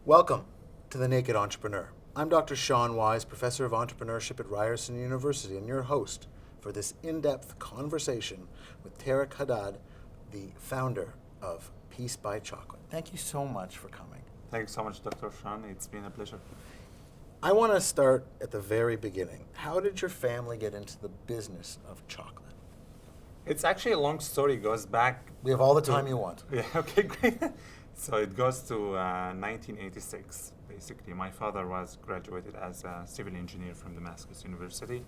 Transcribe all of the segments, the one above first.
Welcome to The Naked Entrepreneur. I'm Dr. Sean Wise, Professor of Entrepreneurship at Ryerson University, and your host for this in-depth conversation with Tareq Hadhad, the founder of Peace by Chocolate. Thank you so much for coming. Thank you so much, Dr. Sean. It's been a pleasure. I want to start at the very beginning. How did your family get into the business of chocolate? It's actually a long story. It goes back. We have all the time you want. Yeah, okay, great. So it goes to 1986, basically. My father was graduated as a civil engineer from Damascus University.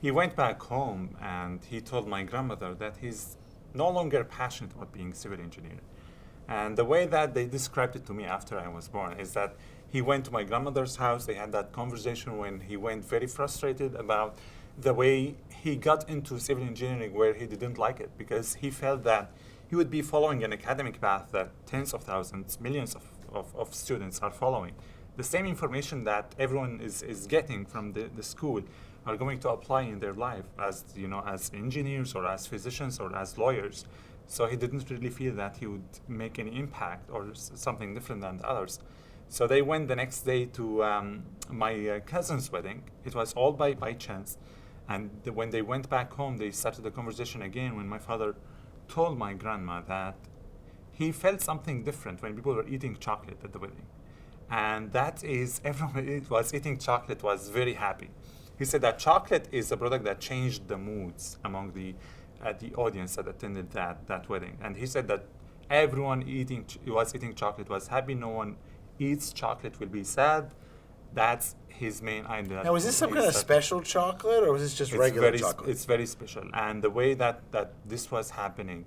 He went back home and he told my grandmother that he's no longer passionate about being a civil engineer. And the way that they described it to me after I was born is that he went to my grandmother's house. They had that conversation when he went very frustrated about the way he got into civil engineering where he didn't like it, because he felt that he would be following an academic path that tens of thousands, millions of students are following. The same information that everyone is getting from the school are going to apply in their life as, as engineers or as physicians or as lawyers. So he didn't really feel that he would make any impact or something different than the others. So they went the next day to my cousin's wedding. It was all by chance. And when they went back home, they started the conversation again when my father told my grandma that he felt something different when people were eating chocolate at the wedding. And that is, everyone who was eating chocolate was very happy. He said that chocolate is a product that changed the moods among the audience that attended that wedding. And he said that everyone was eating chocolate was happy. No one eats chocolate will be sad. That's his main idea. Now, was this some kind of special chocolate, or was this just regular chocolate? It's very special. And the way that this was happening,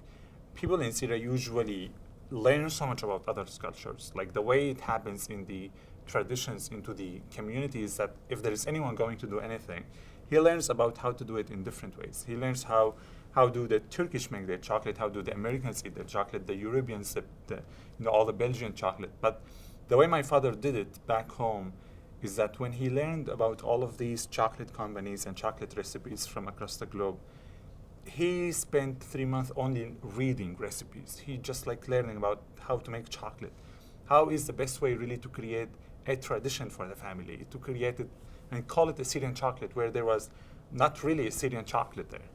people in Syria usually learn so much about other cultures. Like the way it happens in the traditions into the communities, that if there is anyone going to do anything, he learns about how to do it in different ways. He learns how do the Turkish make their chocolate, how do the Americans eat their chocolate, the Europeans, all the Belgian chocolate. But the way my father did it back home is that when he learned about all of these chocolate companies and chocolate recipes from across the globe, he spent 3 months only reading recipes. He just learning about how to make chocolate. How is the best way really to create a tradition for the family, to create it and call it a Syrian chocolate where there was not really a Syrian chocolate there.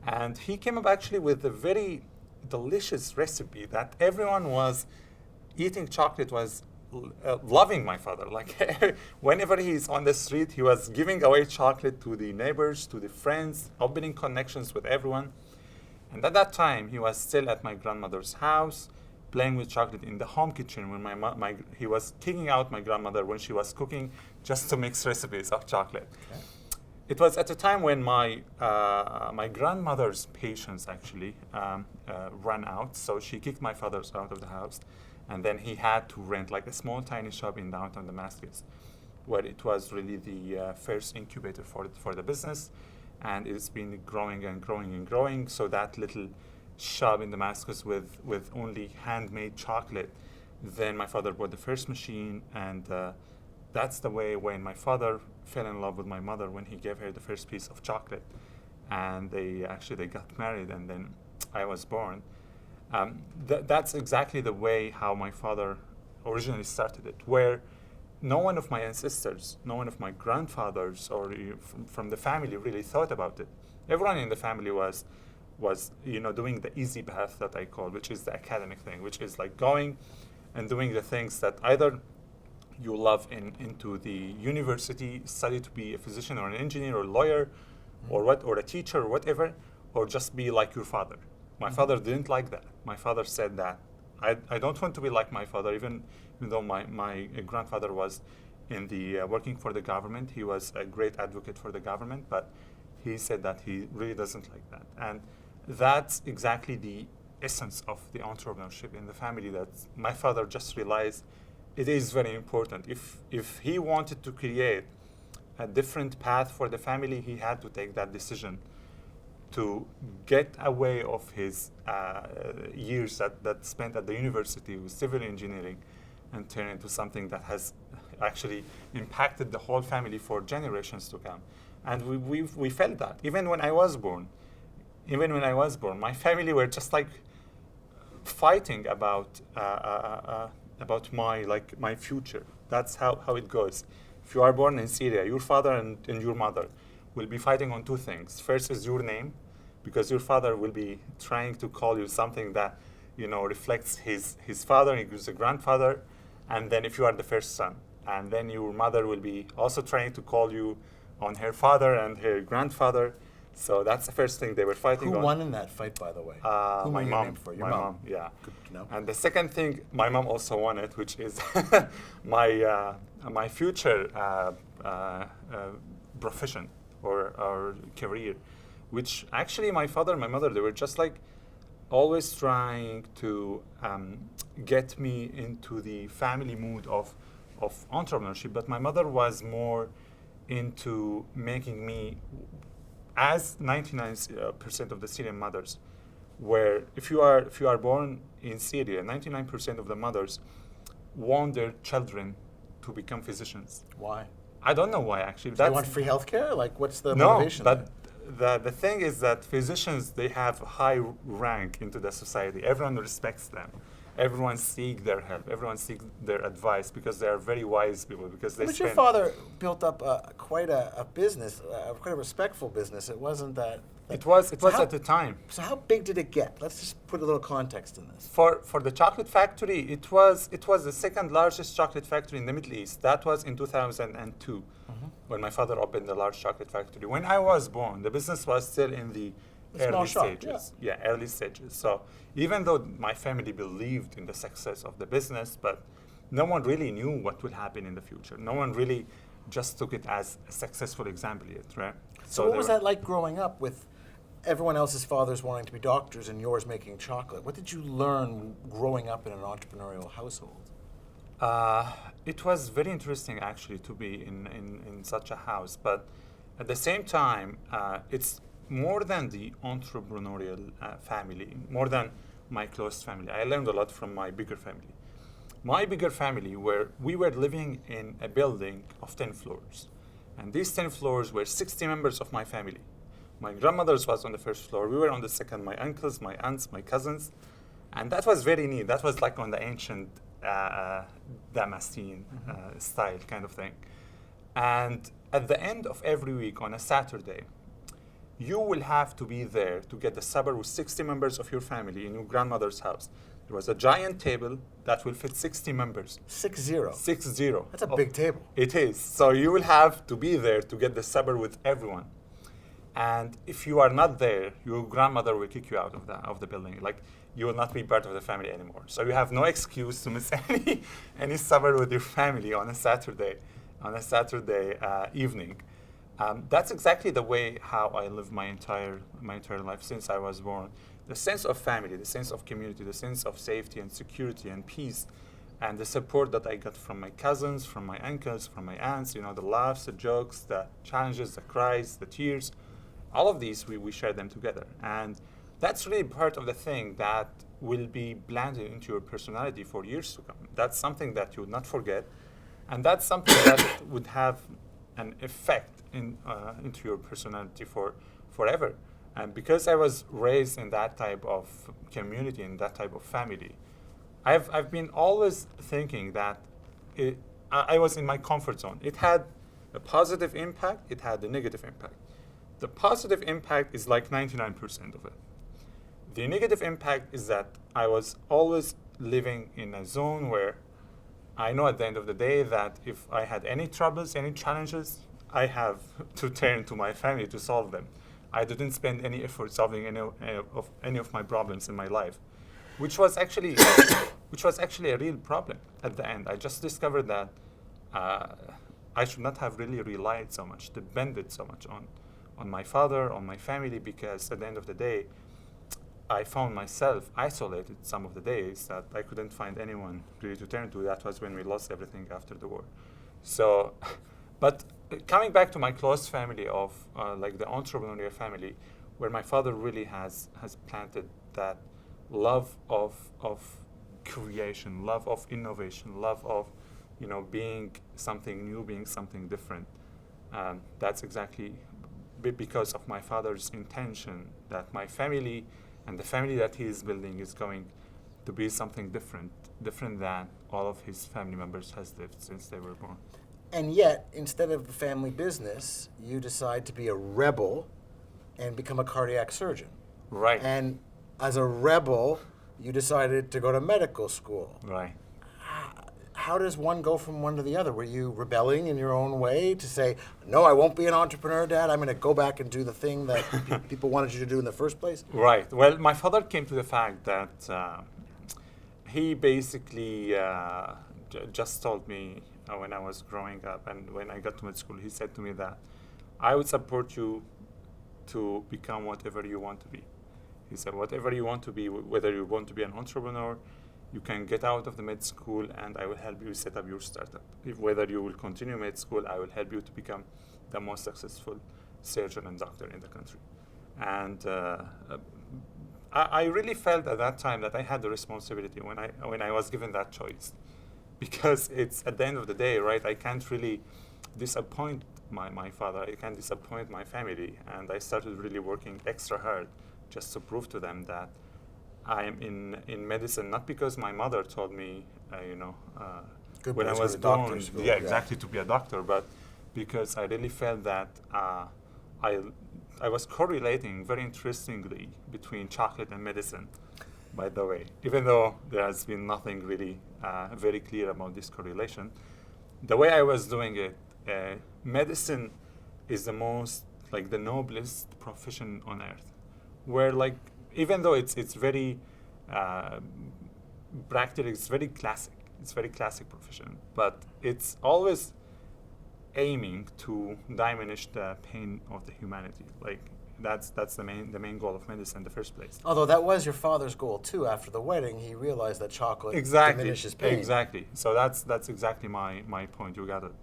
And he came up actually with a very delicious recipe that everyone was eating chocolate was loving my father. Whenever he's on the street, he was giving away chocolate to the neighbors, to the friends, opening connections with everyone. And at that time, he was still at my grandmother's house, playing with chocolate in the home kitchen when he was kicking out my grandmother when she was cooking just to mix recipes of chocolate. Okay. It was at a time when my grandmother's patience actually ran out, so she kicked my father out of the house. And then he had to rent a small tiny shop in downtown Damascus, where it was really the first incubator for the business. And it's been growing and growing and growing. So that little shop in Damascus with only handmade chocolate, then my father bought the first machine. And that's the way when my father fell in love with my mother when he gave her the first piece of chocolate. And they got married, and then I was born. That's exactly the way how my father originally started it, where no one of my ancestors, no one of my grandfathers or from the family really thought about it. Everyone in the family was doing the easy path that I call, which is the academic thing, which is going and doing the things that either you love into the university, study to be a physician or an engineer or a lawyer or a teacher or whatever, or just be like your father. My father didn't like that. My father said that I don't want to be like my father, even though my grandfather was in the working for the government. He was a great advocate for the government, but he said that he really doesn't like that. And that's exactly the essence of the entrepreneurship in the family, that my father just realized it is very important. If he wanted to create a different path for the family, he had to take that decision to get away of his years that spent at the university with civil engineering and turn into something that has actually impacted the whole family for generations to come. And we felt that. Even when I was born, my family were just fighting about about my future. That's how it goes. If you are born in Syria, your father and your mother will be fighting on two things. First is your name, because your father will be trying to call you something that reflects his father, he was a grandfather, and then if you are the first son. And then your mother will be also trying to call you on her father and her grandfather. So that's the first thing they were fighting on. Who won in that fight, by the way? Who My were you mom. named for? Your My mom. mom, yeah. Good to know. And the second thing, my mom also won it, which is my future profession or career, which actually my father and my mother, they were just always trying to get me into the family mood of entrepreneurship. But my mother was more into making me, as 99% of the Syrian mothers, where if you are born in Syria, 99% of the mothers want their children to become physicians. Why? I don't know why, actually. They want free healthcare? What's the no, motivation but there? the thing is that physicians, they have a high rank into the society. Everyone respects them. Everyone seeks their help. Everyone seeks their advice because they are very wise people. Because they But your father built up quite a business, quite a respectful business. It wasn't that. It was how- at the time. So how big did it get? Let's just put a little context in this. For the chocolate factory, it was the second largest chocolate factory in the Middle East. That was in 2002, when my father opened the large chocolate factory. When I was born, the business was still in the A small early shop, stages. Yeah, early stages. So even though my family believed in the success of the business, but no one really knew what would happen in the future. No one really just took it as a successful example yet, right? So what was that like growing up with everyone else's fathers wanting to be doctors and yours making chocolate? What did you learn growing up in an entrepreneurial household? It was very interesting, actually, to be in such a house. But at the same time, it's more than the entrepreneurial family, more than my close family. I learned a lot from my bigger family. My bigger family, where we were living in a building of 10 floors. And these 10 floors were 60 members of my family. My grandmother's was on the first floor. We were on the second. My uncles, my aunts, my cousins. And that was very neat. That was like on the ancient Damascene style kind of thing. And at the end of every week on a Saturday, you will have to be there to get the supper with 60 members of your family in your grandmother's house. There was a giant table that will fit 60 members. 6-0. 6-0. That's a big table. It is. So you will have to be there to get the supper with everyone. And if you are not there, your grandmother will kick you out of the building. You will not be part of the family anymore. So you have no excuse to miss any supper with your family on a Saturday evening. That's exactly the way how I live my entire life since I was born. The sense of family, the sense of community, the sense of safety and security and peace, and the support that I got from my cousins, from my uncles, from my aunts, the laughs, the jokes, the challenges, the cries, the tears, all of these, we share them together. And that's really part of the thing that will be blended into your personality for years to come. That's something that you would not forget, and that's something that would have an effect into your personality forever. And because I was raised in that type of community, in that type of family, I've been always thinking that I was in my comfort zone. It had a positive impact, it had a negative impact. The positive impact is like 99% of it. The negative impact is that I was always living in a zone where I know at the end of the day that if I had any troubles, any challenges, I have to turn to my family to solve them. I didn't spend any effort solving any of my problems in my life, which was actually a real problem at the end. I just discovered that I should not have really relied so much, depended so much on my father, on my family, because at the end of the day, I found myself isolated some of the days that I couldn't find anyone really to turn to. That was when we lost everything after the war. So, but coming back to my close family of the entrepreneurial family, where my father really has planted that love of creation, love of innovation, love of being something new, being something different. That's exactly because of my father's intention that my family and the family that he is building is going to be something different than all of his family members has lived since they were born. And yet, instead of the family business, you decide to be a rebel and become a cardiac surgeon. Right. And as a rebel, you decided to go to medical school. Right. How does one go from one to the other? Were you rebelling in your own way to say, no, I won't be an entrepreneur, Dad. I'm going to go back and do the thing that people wanted you to do in the first place? Right. Well, my father came to the fact that he basically just told me when I was growing up and when I got to med school, he said to me that I would support you to become whatever you want to be. He said, whatever you want to be, whether you want to be an entrepreneur, you can get out of the med school and I will help you set up your startup. Whether you will continue med school, I will help you to become the most successful surgeon and doctor in the country. And I really felt at that time that I had the responsibility when I was given that choice. Because it's at the end of the day, right, I can't really disappoint my father, I can't disappoint my family. And I started really working extra hard just to prove to them that I am in medicine, not because my mother told me, when I was born, exactly, to be a doctor, but because I really felt that I was correlating very interestingly between chocolate and medicine, by the way. Even though there has been nothing really very clear about this correlation, the way I was doing it, medicine is the most, the noblest profession on earth, where even though it's very practical, it's very classic profession, but it's always aiming to diminish the pain of the humanity. That's the main goal of medicine in the first place. Although that was your father's goal too. After the wedding, he realized that chocolate diminishes pain. Exactly. So that's exactly my point. You got it.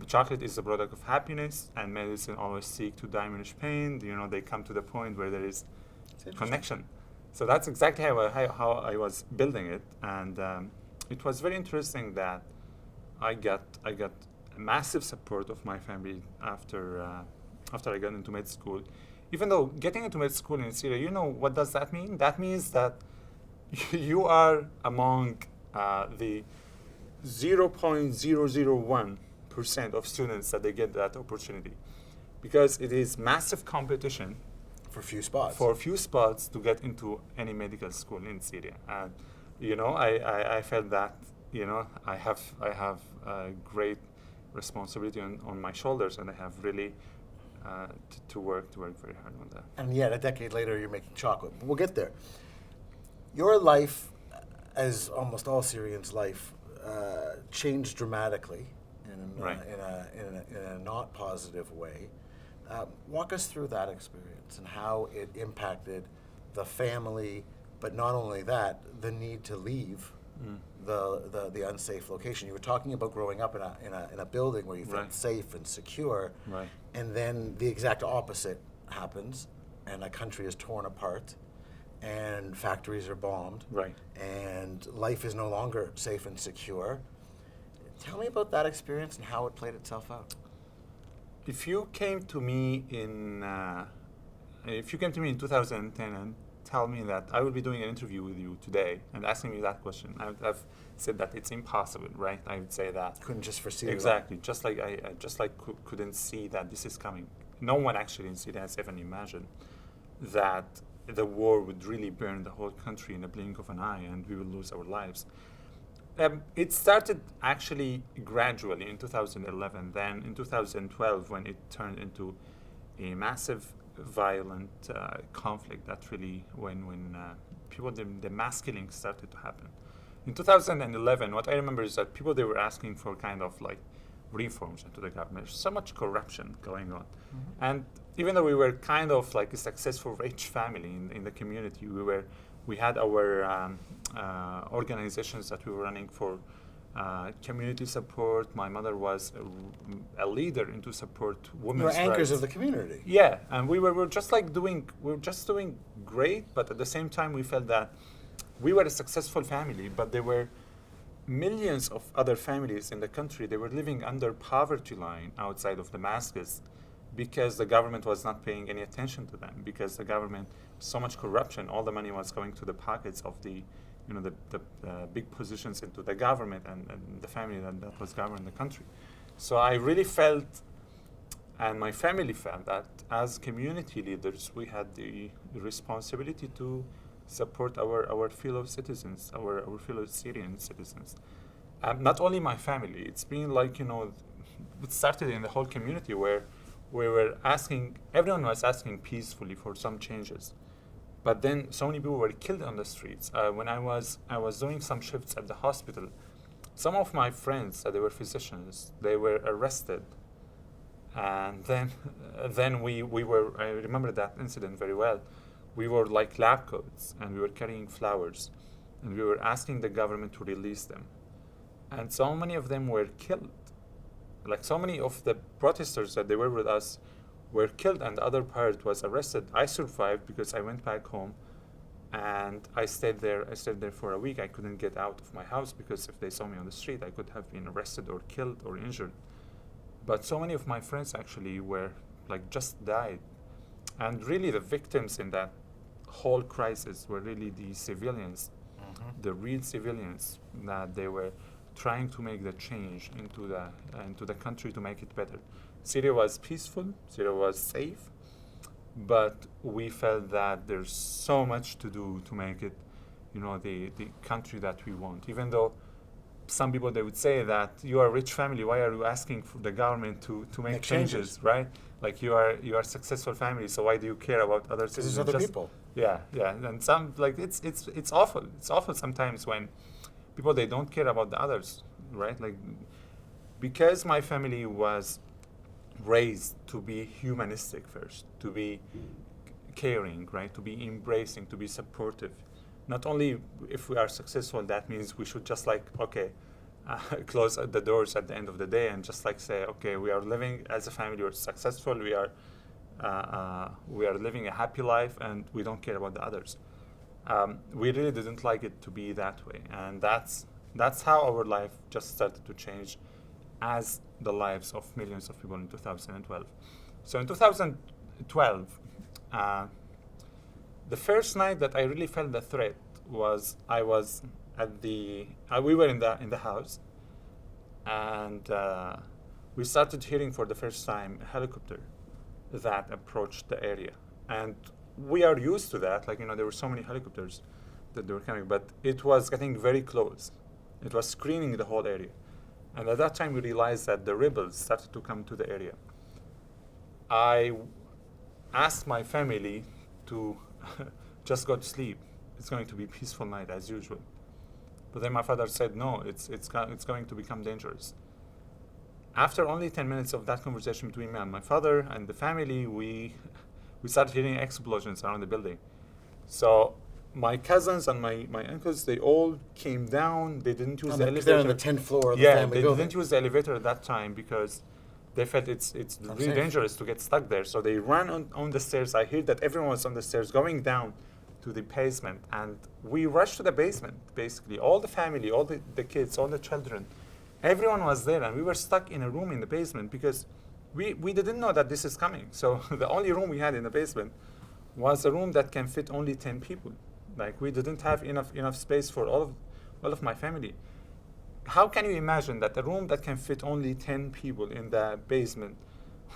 Chocolate is the product of happiness, and medicine always seek to diminish pain. They come to the point where there is connection. So that's exactly how I was building it, and it was very interesting that I got massive support of my family after I got into med school. Even though getting into med school in Syria, what does that mean? That means that you are among the 0.001% of students that they get that opportunity, because it is massive competition for few spots to get into any medical school in Syria. And I felt that I have a great responsibility on my shoulders, and I have really to work very hard on that. And yet, a decade later, you're making chocolate. But we'll get there. Your life, as almost all Syrians' life, changed dramatically in a not positive way. Walk us through that experience and how it impacted the family, but not only that, the need to leave the unsafe location. You were talking about growing up in a building where you felt safe and secure, and then the exact opposite happens, and a country is torn apart, and factories are bombed, and life is no longer safe and secure. Tell me about that experience and how it played itself out. If you came to me in 2010 and tell me that I will be doing an interview with you today and asking me that question, I would have said that it's impossible, right? I would say that. Couldn't just foresee exactly, just like I couldn't see that this is coming. No one actually in Syria has even imagined that the war would really burn the whole country in a blink of an eye and we will lose our lives. It started actually gradually in 2011. Then in 2012, when it turned into a massive, violent conflict, that really when the mass killing started to happen. In 2011, what I remember is that they were asking for kind of reforms into the government. There's so much corruption going on, and even though we were kind of a successful rich family in the community, we had our organizations that we were running for community support. My mother was a leader into support women's rights. You were anchors of the community. Yeah, and we were just doing great, but at the same time we felt that we were a successful family, but there were millions of other families in the country. They were living under poverty line outside of Damascus because the government was not paying any attention to them, because the government, so much corruption, all the money was going to the pockets of the the big positions into the government and the family that was governing the country. So I really felt, and my family felt, that as community leaders, we had the responsibility to support our fellow citizens, our fellow Syrian citizens. Not only my family, it's been like, it started in the whole community where we were asking, everyone was asking peacefully for some changes. But then so many people were killed on the streets. When I was doing some shifts at the hospital, some of my friends, they were physicians, they were arrested. And then we were, I remember that incident very well. We were like lab coats and we were carrying flowers and we were asking the government to release them. And so many of them were killed. Like so many of the protesters that they were with us were killed and the other part was arrested. I survived because I went back home and I stayed there for a week. I couldn't get out of my house because if they saw me on the street, I could have been arrested or killed or injured. But so many of my friends actually were like just died. And really the victims in that whole crisis were really the civilians, the real civilians, that they were trying to make the change into the country to make it better. Syria was peaceful, Syria was safe, but we felt that there's so much to do to make it, the country that we want. Even though some people, they would say that you are a rich family, why are you asking for the government to make changes, right? Like you are a successful family, so why do you care about other citizens? There's other people. Yeah, and some, like, it's awful. It's awful sometimes when people, they don't care about the others, right? Like, because my family was raised to be humanistic first, to be caring, right? To be embracing, to be supportive. Not only if we are successful, that means we should just close the doors at the end of the day and just say, okay, we are living as a family, we're successful, we are living a happy life, and we don't care about the others. We really didn't like it to be that way, and that's how our life just started to change as the lives of millions of people in 2012. So in 2012, the first night that I really felt the threat was I was at we were in the house, and we started hearing for the first time a helicopter that approached the area. And we are used to that, there were so many helicopters that they were coming, but it was getting very close. It was screening the whole area. And at that time we realized that the rebels started to come to the area. I asked my family to just go to sleep. It's going to be a peaceful night as usual. But then my father said, no, it's going to become dangerous. After only 10 minutes of that conversation between me and my father and the family, we started hearing explosions around the building. So my cousins and my uncles, they all came down. They didn't use the elevator. They're on the 10th floor of the family building. They didn't use the elevator at that time because they felt it's really dangerous to get stuck there. So they ran on the stairs. I heard that everyone was on the stairs going down to the basement. And we rushed to the basement, basically. All the family, all the kids, all the children. Everyone was there, and we were stuck in a room in the basement because we didn't know that this is coming. So the only room we had in the basement was a room that can fit only 10 people. Like, we didn't have enough space for all of my family. How can you imagine that a room that can fit only 10 people in the basement,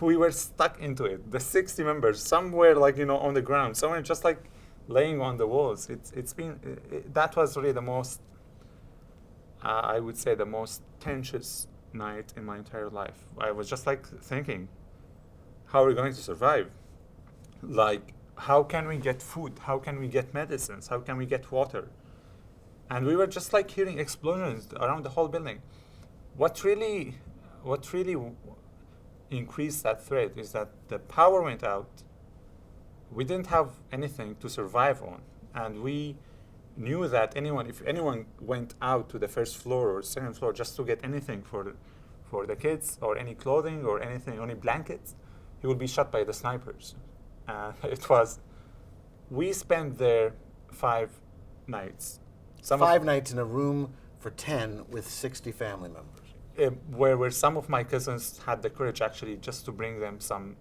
we were stuck into it? The 60 members, somewhere on the ground, somewhere just laying on the walls. That was really the most, I would say, the most tense night in my entire life. I was just thinking, how are we going to survive? How can we get food? How can we get medicines? How can we get water? And we were just hearing explosions around the whole building. What really increased that threat is that the power went out. We didn't have anything to survive on. And we knew that if anyone went out to the first floor or second floor just to get anything for the kids, or any clothing or anything, any blankets, he would be shot by the snipers. We spent there 5 nights. 5 nights in a room for 10 with 60 family members. Where some of my cousins had the courage actually just to bring them some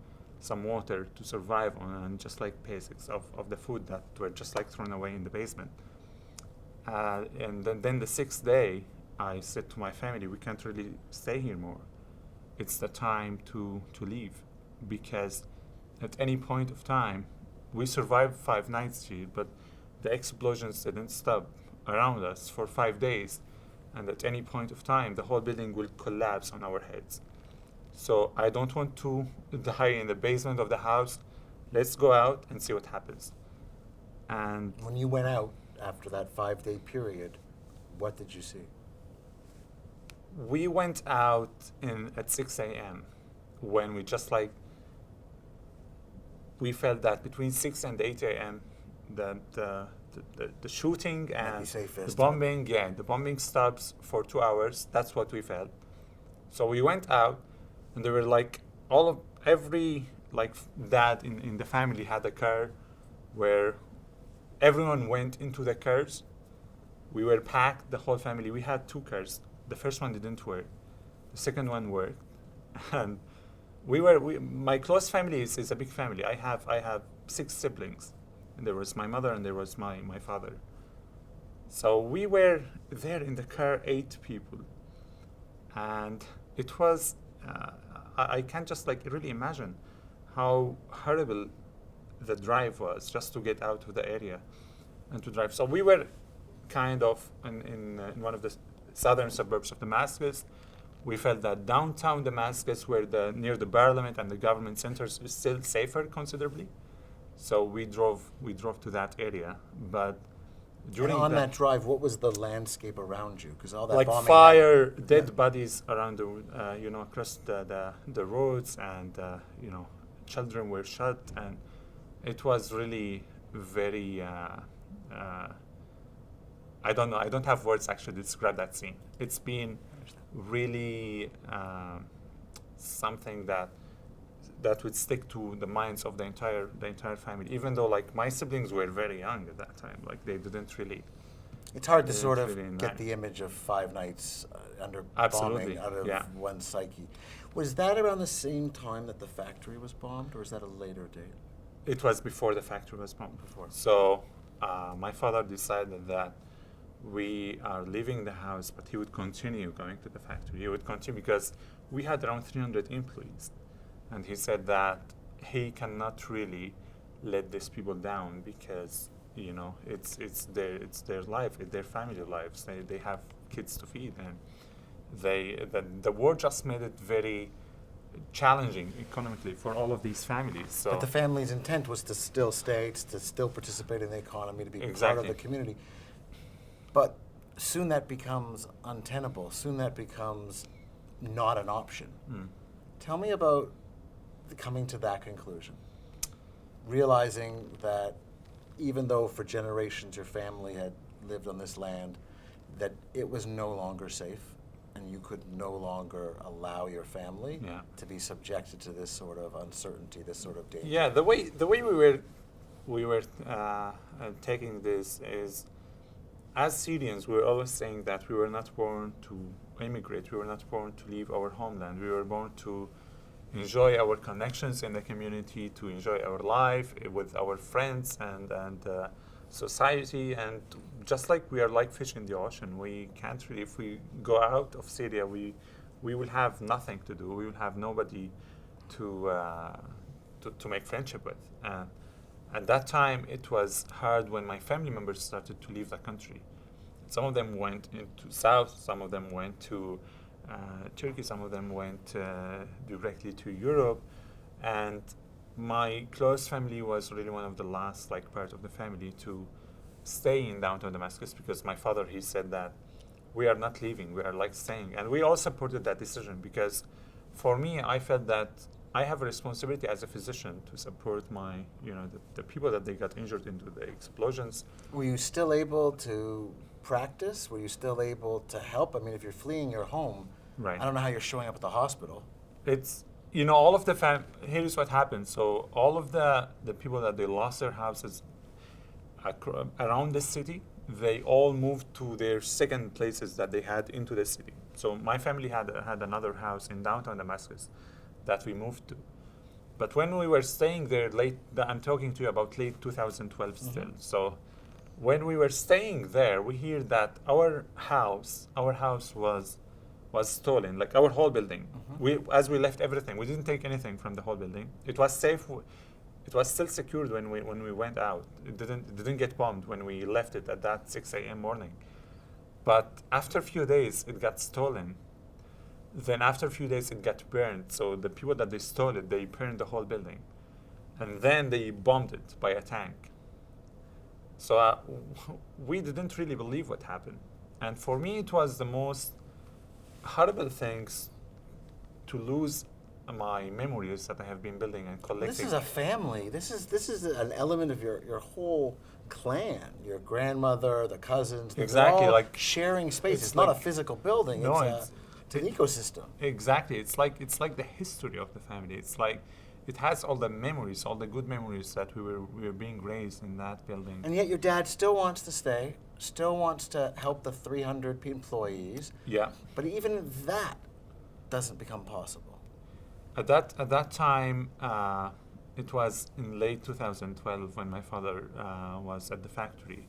water to survive on, and just basics of the food that were just thrown away in the basement. And then the sixth day, I said to my family, we can't really stay here more. It's the time to leave, because at any point of time, we survived 5 nights here, but the explosions didn't stop around us for 5 days. And at any point of time, the whole building will collapse on our heads. So I don't want to die in the basement of the house. Let's go out and see what happens. And When you went out after that 5-day period, what did you see? we went out at 6 a.m. when we just like, we felt that between 6 and 8 a.m. the shooting Might be and safest. the bombing stops for 2 hours. That's what we felt. So we went out, and there were like every like dad in the family had a car where everyone went into the cars. We were packed, the whole family. We had 2 cars. The first one didn't work. The second one worked. And my close family is a big family. I have 6 siblings. And there was my mother and there was my father. So we were there in the car, 8 people. And it was, I can't just like really imagine how horrible the drive was just to get out of the area and to drive. So we were kind of in one of the southern suburbs of Damascus. We felt that downtown Damascus, where near the parliament and the government centers, is still safer considerably. So we drove to that area. But during and on that drive, what was the landscape around you? Because all that like bombing fire, dead bodies around the across the roads, and children were shot, and it was really very. I don't know. I don't have words actually to describe that scene. It's been really something that would stick to the minds of the entire family. Even though like my siblings were very young at that time, like they didn't really. It's hard to sort of really get the image of 5 nights under Absolutely, bombing out of yeah. one's psyche. Was that around the same time that the factory was bombed, or is that a later date? It was before the factory was bombed. Before. So my father decided that we are leaving the house, but he would continue going to the factory. He would continue because we had around 300 employees. And he said that he cannot really let these people down because, it's their life, it's their family lives. They have kids to feed, and the war just made it very challenging economically for all of these families. So But the family's intent was to still stay, to still participate in the economy, to be part of Exactly. the community. But soon that becomes untenable. Soon that becomes not an option. Tell me about coming to that conclusion. Realizing that even though for generations your family had lived on this land, that it was no longer safe, and you could no longer allow your family Yeah. to be subjected to this sort of uncertainty, this sort of danger. Yeah, the way we were taking this is, as Syrians, we were always saying that we were not born to immigrate. We were not born to leave our homeland. We were born to enjoy our connections in the community, to enjoy our life with our friends and society. And just like we are like fish in the ocean, we can't really, if we go out of Syria, we will have nothing to do. We will have nobody to make friendship with. At that time, it was hard when my family members started to leave the country. Some of them went into South, some of them went to Turkey, some of them went directly to Europe. And my close family was really one of the last part of the family to stay in downtown Damascus, because my father, he said that we are not leaving, we are staying. And we all supported that decision, because for me, I felt that I have a responsibility as a physician to support my, the people that they got injured into the explosions. Were you still able to practice? Were you still able to help? I mean, if you're fleeing your home, Right. I don't know how you're showing up at the hospital. It's, all of the here's what happened. So all of the people that they lost their houses around the city, they all moved to their second places that they had into the city. So my family had another house in downtown Damascus that we moved to. But when we were staying there I'm talking to you about late 2012 still. So when we were staying there, we hear that our house was stolen, like our whole building. As we left everything, we didn't take anything from the whole building. It was safe. It was still secured when we went out. It didn't get bombed when we left it at that 6 a.m. morning. But after a few days, it got stolen. Then after a few days, it got burned. So the people that they stole it, they burned the whole building. And then they bombed it by a tank. So we didn't really believe what happened. And for me, it was the most horrible things to lose my memories that I have been building and collecting. This is a family. This is an element of your whole clan. Your grandmother, the cousins. Exactly, they're all like sharing space. It's like, not a physical building. No, it's an ecosystem. Exactly. It's like the history of the family. It's like it has all the memories, all the good memories that we were being raised in that building. And yet your dad still wants to stay, still wants to help the 300 employees. Yeah. But even that doesn't become possible. At that time, it was in late 2012 when my father was at the factory.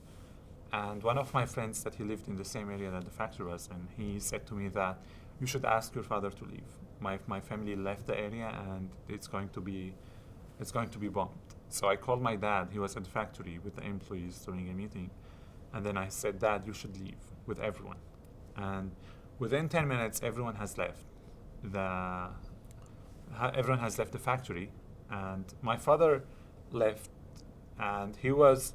And one of my friends that he lived in the same area that the factory was, and he said to me that you should ask your father to leave. My family left the area and it's going to be bombed. So I called my dad. He was at the factory with the employees during a meeting. And then I said, Dad, you should leave with everyone. And within 10 minutes, everyone has left. Everyone has left the factory, and my father left, and he was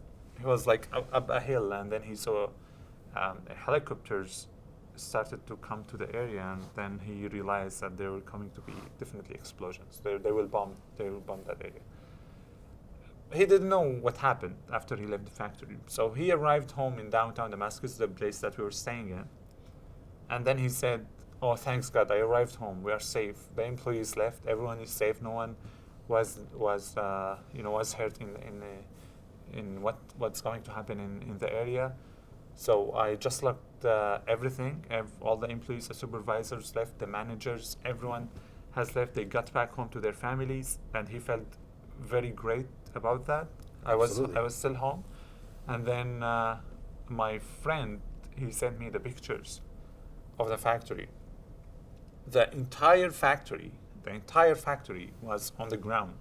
like up a hill, and then he saw helicopters started to come to the area, and then he realized that there were coming to be definitely explosions. They will bomb that area. He didn't know what happened after he left the factory, so he arrived home in downtown Damascus, the place that we were staying in, and then he said, oh, thanks God, I arrived home. We are safe. The employees left. Everyone is safe. No one was hurt in what's going to happen in the area. So I just locked everything. All the employees, the supervisors left. The managers, everyone has left. They got back home to their families, and he felt very great about that. Absolutely. I was still home, and then my friend, he sent me the pictures of the factory. The entire factory was on the ground.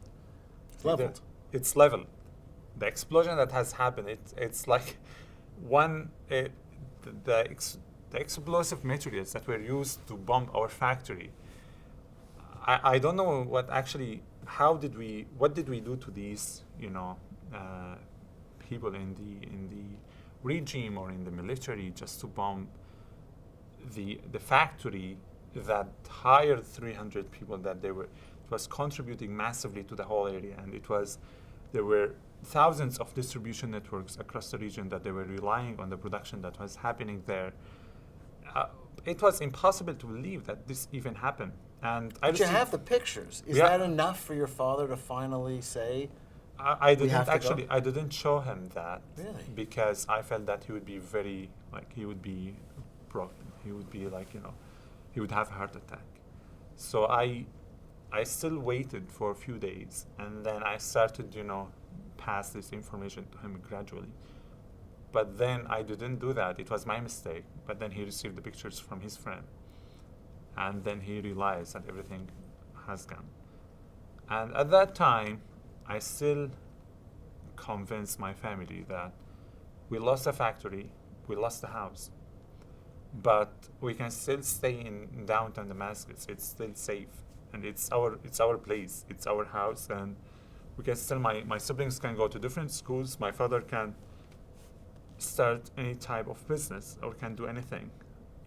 It's leveled. It's leveled. The explosion that has happened, it's like the explosive materials that were used to bomb our factory. I don't know what did we do to these, people in the regime or in the military just to bomb the factory that hired 300 people, that it was contributing massively to the whole area, and there were thousands of distribution networks across the region that they were relying on the production that was happening there. It was impossible to believe that this even happened. And but you have the pictures. Is that enough for your father to finally say? I didn't show him that. Really? Because I felt that he would be he would be broken. He would be he would have a heart attack. So I still waited for a few days, and then I started, pass this information to him gradually. But then I didn't do that. It was my mistake. But then he received the pictures from his friend, and then he realized that everything has gone. And at that time, I still convinced my family that we lost the factory, we lost the house, but we can still stay in downtown Damascus. It's still safe, and it's our place, it's our house, and we can still, my siblings can go to different schools. My father can start any type of business or can do anything.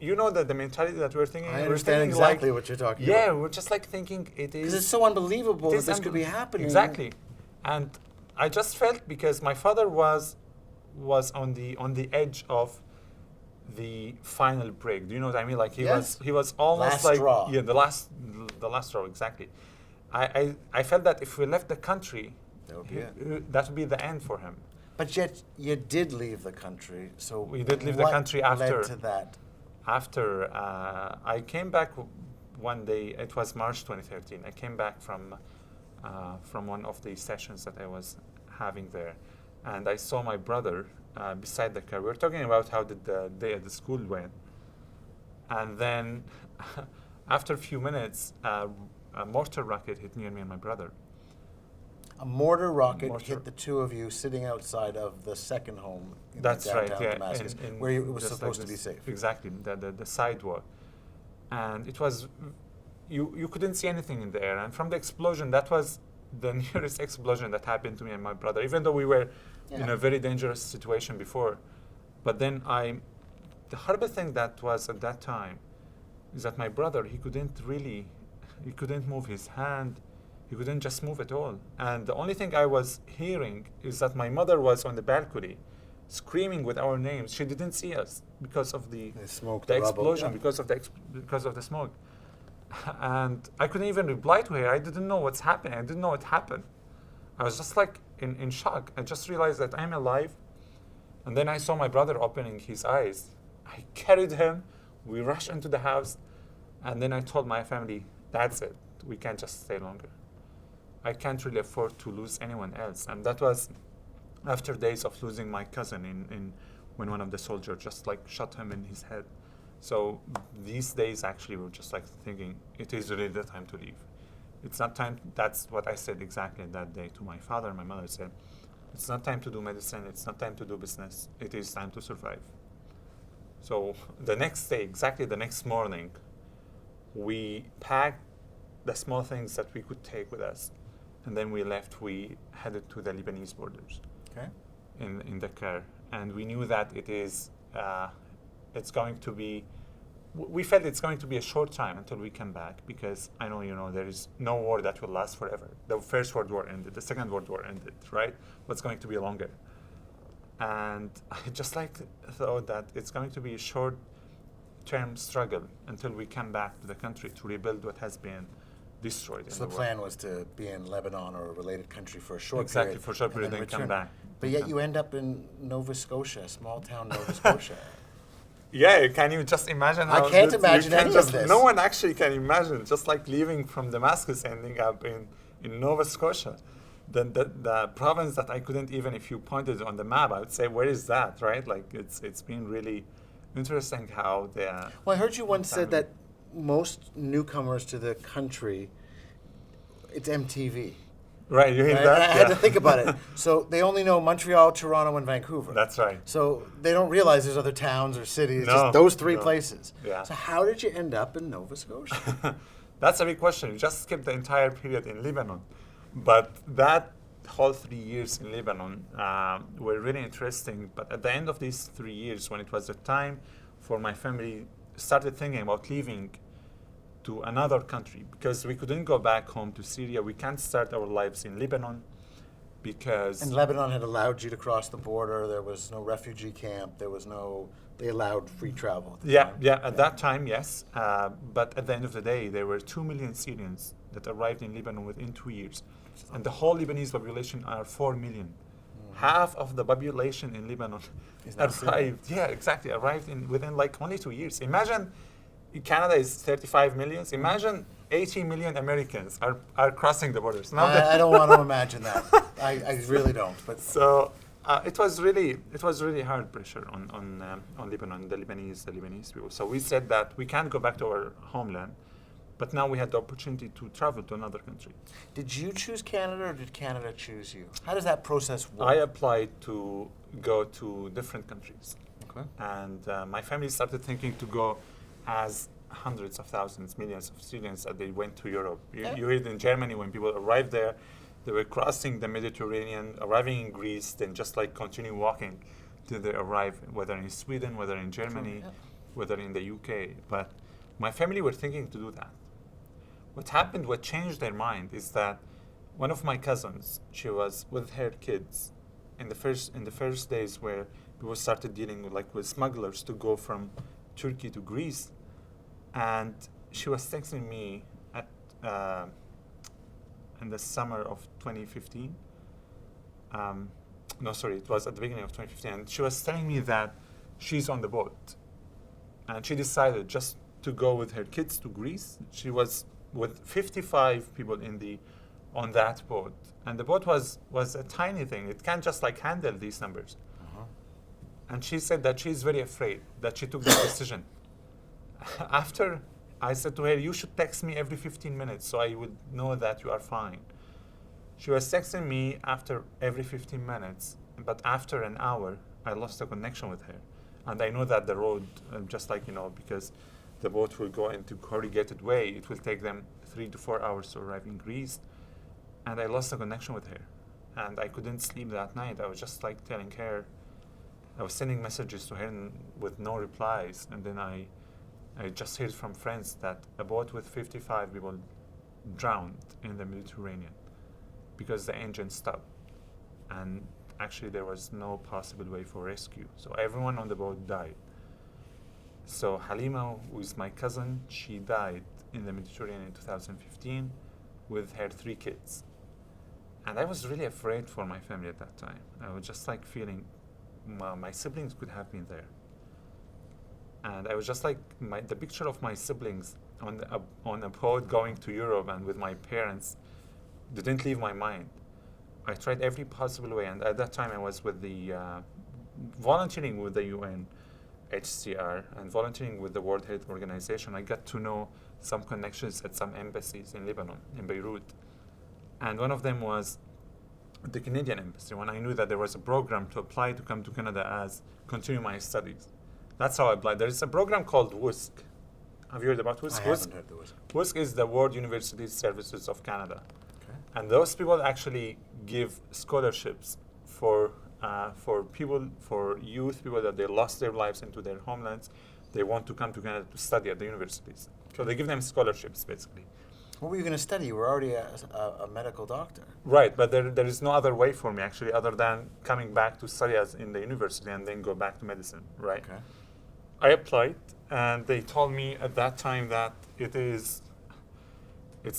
That the mentality that we're thinking. I understand exactly what you're talking about. Yeah, we're just thinking it is. Because it's so unbelievable that this could be happening. Exactly, and I just felt, because my father was on the edge of the final break. Do you know what I mean? Like he was almost last straw. Yeah, the last straw, exactly. I felt that if we left the country, that would be the end for him. But yet you did leave the country. So we did leave the country after. What led to that? After I came back one day, it was March 2013. I came back from one of the sessions that I was having there, and I saw my brother beside the car. We were talking about how did the day at the school went. And then after a few minutes, a mortar rocket hit near me and my brother. A mortar rocket Mortar. hit the two of you sitting outside of the second home in That's right, downtown yeah. Damascus, in where it was just like supposed to be this- safe. Exactly, the sidewalk. And it was, you couldn't see anything in the air. And from the explosion, that was the nearest explosion that happened to me and my brother, even though we were in Yeah. a very dangerous situation before. But then the horrible thing that was at that time is that my brother, he couldn't move his hand. He couldn't just move at all. And the only thing I was hearing is that my mother was on the balcony screaming with our names. She didn't see us because of the smoke, the rubble, explosion, yeah. because of the smoke. And I couldn't even reply to her. I didn't know what's happening. I didn't know what happened. I was just like in shock. I just realized that I'm alive. And then I saw my brother opening his eyes. I carried him. We rushed into the house. And then I told my family, that's it. We can't just stay longer. I can't really afford to lose anyone else. And that was after days of losing my cousin in when one of the soldiers just like shot him in his head. So these days actually we're just like thinking it is really the time to leave. It's not time. That's what I said exactly that day to my father and my mother said, it's not time to do medicine. It's not time to do business. It is time to survive. So the next day, exactly the next morning, we packed the small things that we could take with us. And then we left, we headed to the Lebanese borders Okay. in the car. And we knew that it's going to be, we felt it's going to be a short time until we come back, because I know, there is no war that will last forever. The First World War ended, the Second World War ended, right? What's going to be longer? And I just like thought that it's going to be a short-term struggle until we come back to the country to rebuild what has been destroyed. So the plan was to be in Lebanon or a related country for a short Exactly, period. for a short period, then come return. back. But yet you end up in Nova Scotia, small town Nova Scotia. Yeah, can you just imagine? I how can't this- imagine you can't any of just- this. No one actually can imagine, just like leaving from Damascus, ending up in Nova Scotia. The province that I couldn't even, if you pointed on the map, I would say, where is that, right? Like, it's been really interesting how the... Well, I heard you once said family- that most newcomers to the country, it's MTV. Right, you hear Right? that? I had Yeah. to think about it. So they only know Montreal, Toronto, and Vancouver. That's right. So they don't realize there's other towns or cities, No, just those three no. places. Yeah. So how did you end up in Nova Scotia? That's a big question. You just skipped the entire period in Lebanon. But that whole 3 years in Lebanon were really interesting. But at the end of these 3 years, when it was the time for my family started thinking about leaving to another country, because we couldn't go back home to Syria. We can't start our lives in Lebanon because... And Lebanon had allowed you to cross the border. There was no refugee camp. They allowed free travel. At the time. At that time, yes. But at the end of the day, there were 2 million Syrians that arrived in Lebanon within 2 years. And the whole Lebanese population are 4 million. Half of the population in Lebanon Is not Syrian. arrived within like only 2 years. Imagine Canada is 35 million. Imagine 80 million Americans are crossing the borders. Now I don't want to imagine that. I really don't. But So it was really hard pressure on Lebanon, the Lebanese people. So we said that we can't go back to our homeland, but now we had the opportunity to travel to another country. did you choose Canada or did Canada choose you? How does that process work? I applied to go to different countries, Okay. and my family started thinking to go as hundreds of thousands, millions of Syrians that they went to Europe. You read in Germany when people arrived there, they were crossing the Mediterranean, arriving in Greece, then just like continue walking till they arrive, whether in Sweden, whether in Germany, yeah. whether in the UK. But my family were thinking to do that. What happened, what changed their mind is that one of my cousins, she was with her kids in the first days where people started dealing with smugglers to go from Turkey to Greece. And she was texting me in the summer of 2015. No, sorry, it was at the beginning of 2015. And she was telling me that she's on the boat. And she decided just to go with her kids to Greece. She was with 55 people on that boat. And the boat was a tiny thing. It can't just handle these numbers. Uh-huh. And she said that she's very afraid that she took that decision. After I said to her, you should text me every 15 minutes so I would know that you are fine. She was texting me after every 15 minutes, but after an hour, I lost the connection with her. And I know that the road, just like, because the boat will go into corrugated way, it will take them 3 to 4 hours to arrive in Greece. And I lost the connection with her. And I couldn't sleep that night. I was just like telling her, I was sending messages to her with no replies. And then I just heard from friends that a boat with 55 people drowned in the Mediterranean because the engine stopped. And actually there was no possible way for rescue. So everyone on the boat died. So Halima, who is my cousin, she died in the Mediterranean in 2015 with her 3 kids. And I was really afraid for my family at that time. I was just like feeling my siblings could have been there. And I was just like, the picture of my siblings on a boat going to Europe and with my parents didn't leave my mind. I tried every possible way, and at that time I was with the volunteering with the UNHCR and volunteering with the World Health Organization. I got to know some connections at some embassies in Lebanon, in Beirut. And one of them was the Canadian embassy, when I knew that there was a program to apply to come to Canada as continue my studies. That's how I applied. There is a program called WUSC. Have you heard about WUSC? I haven't heard the WUSC. WUSC is the World University Services of Canada. Okay. And those people actually give scholarships for people, for youth, people that they lost their lives into their homelands. They want to come to Canada to study at the universities. So they give them scholarships, basically. What were you going to study? You were already a medical doctor. Right, but there is no other way for me, actually, other than coming back to study as in the university and then go back to medicine, right? Okay. I applied, and they told me at that time that it's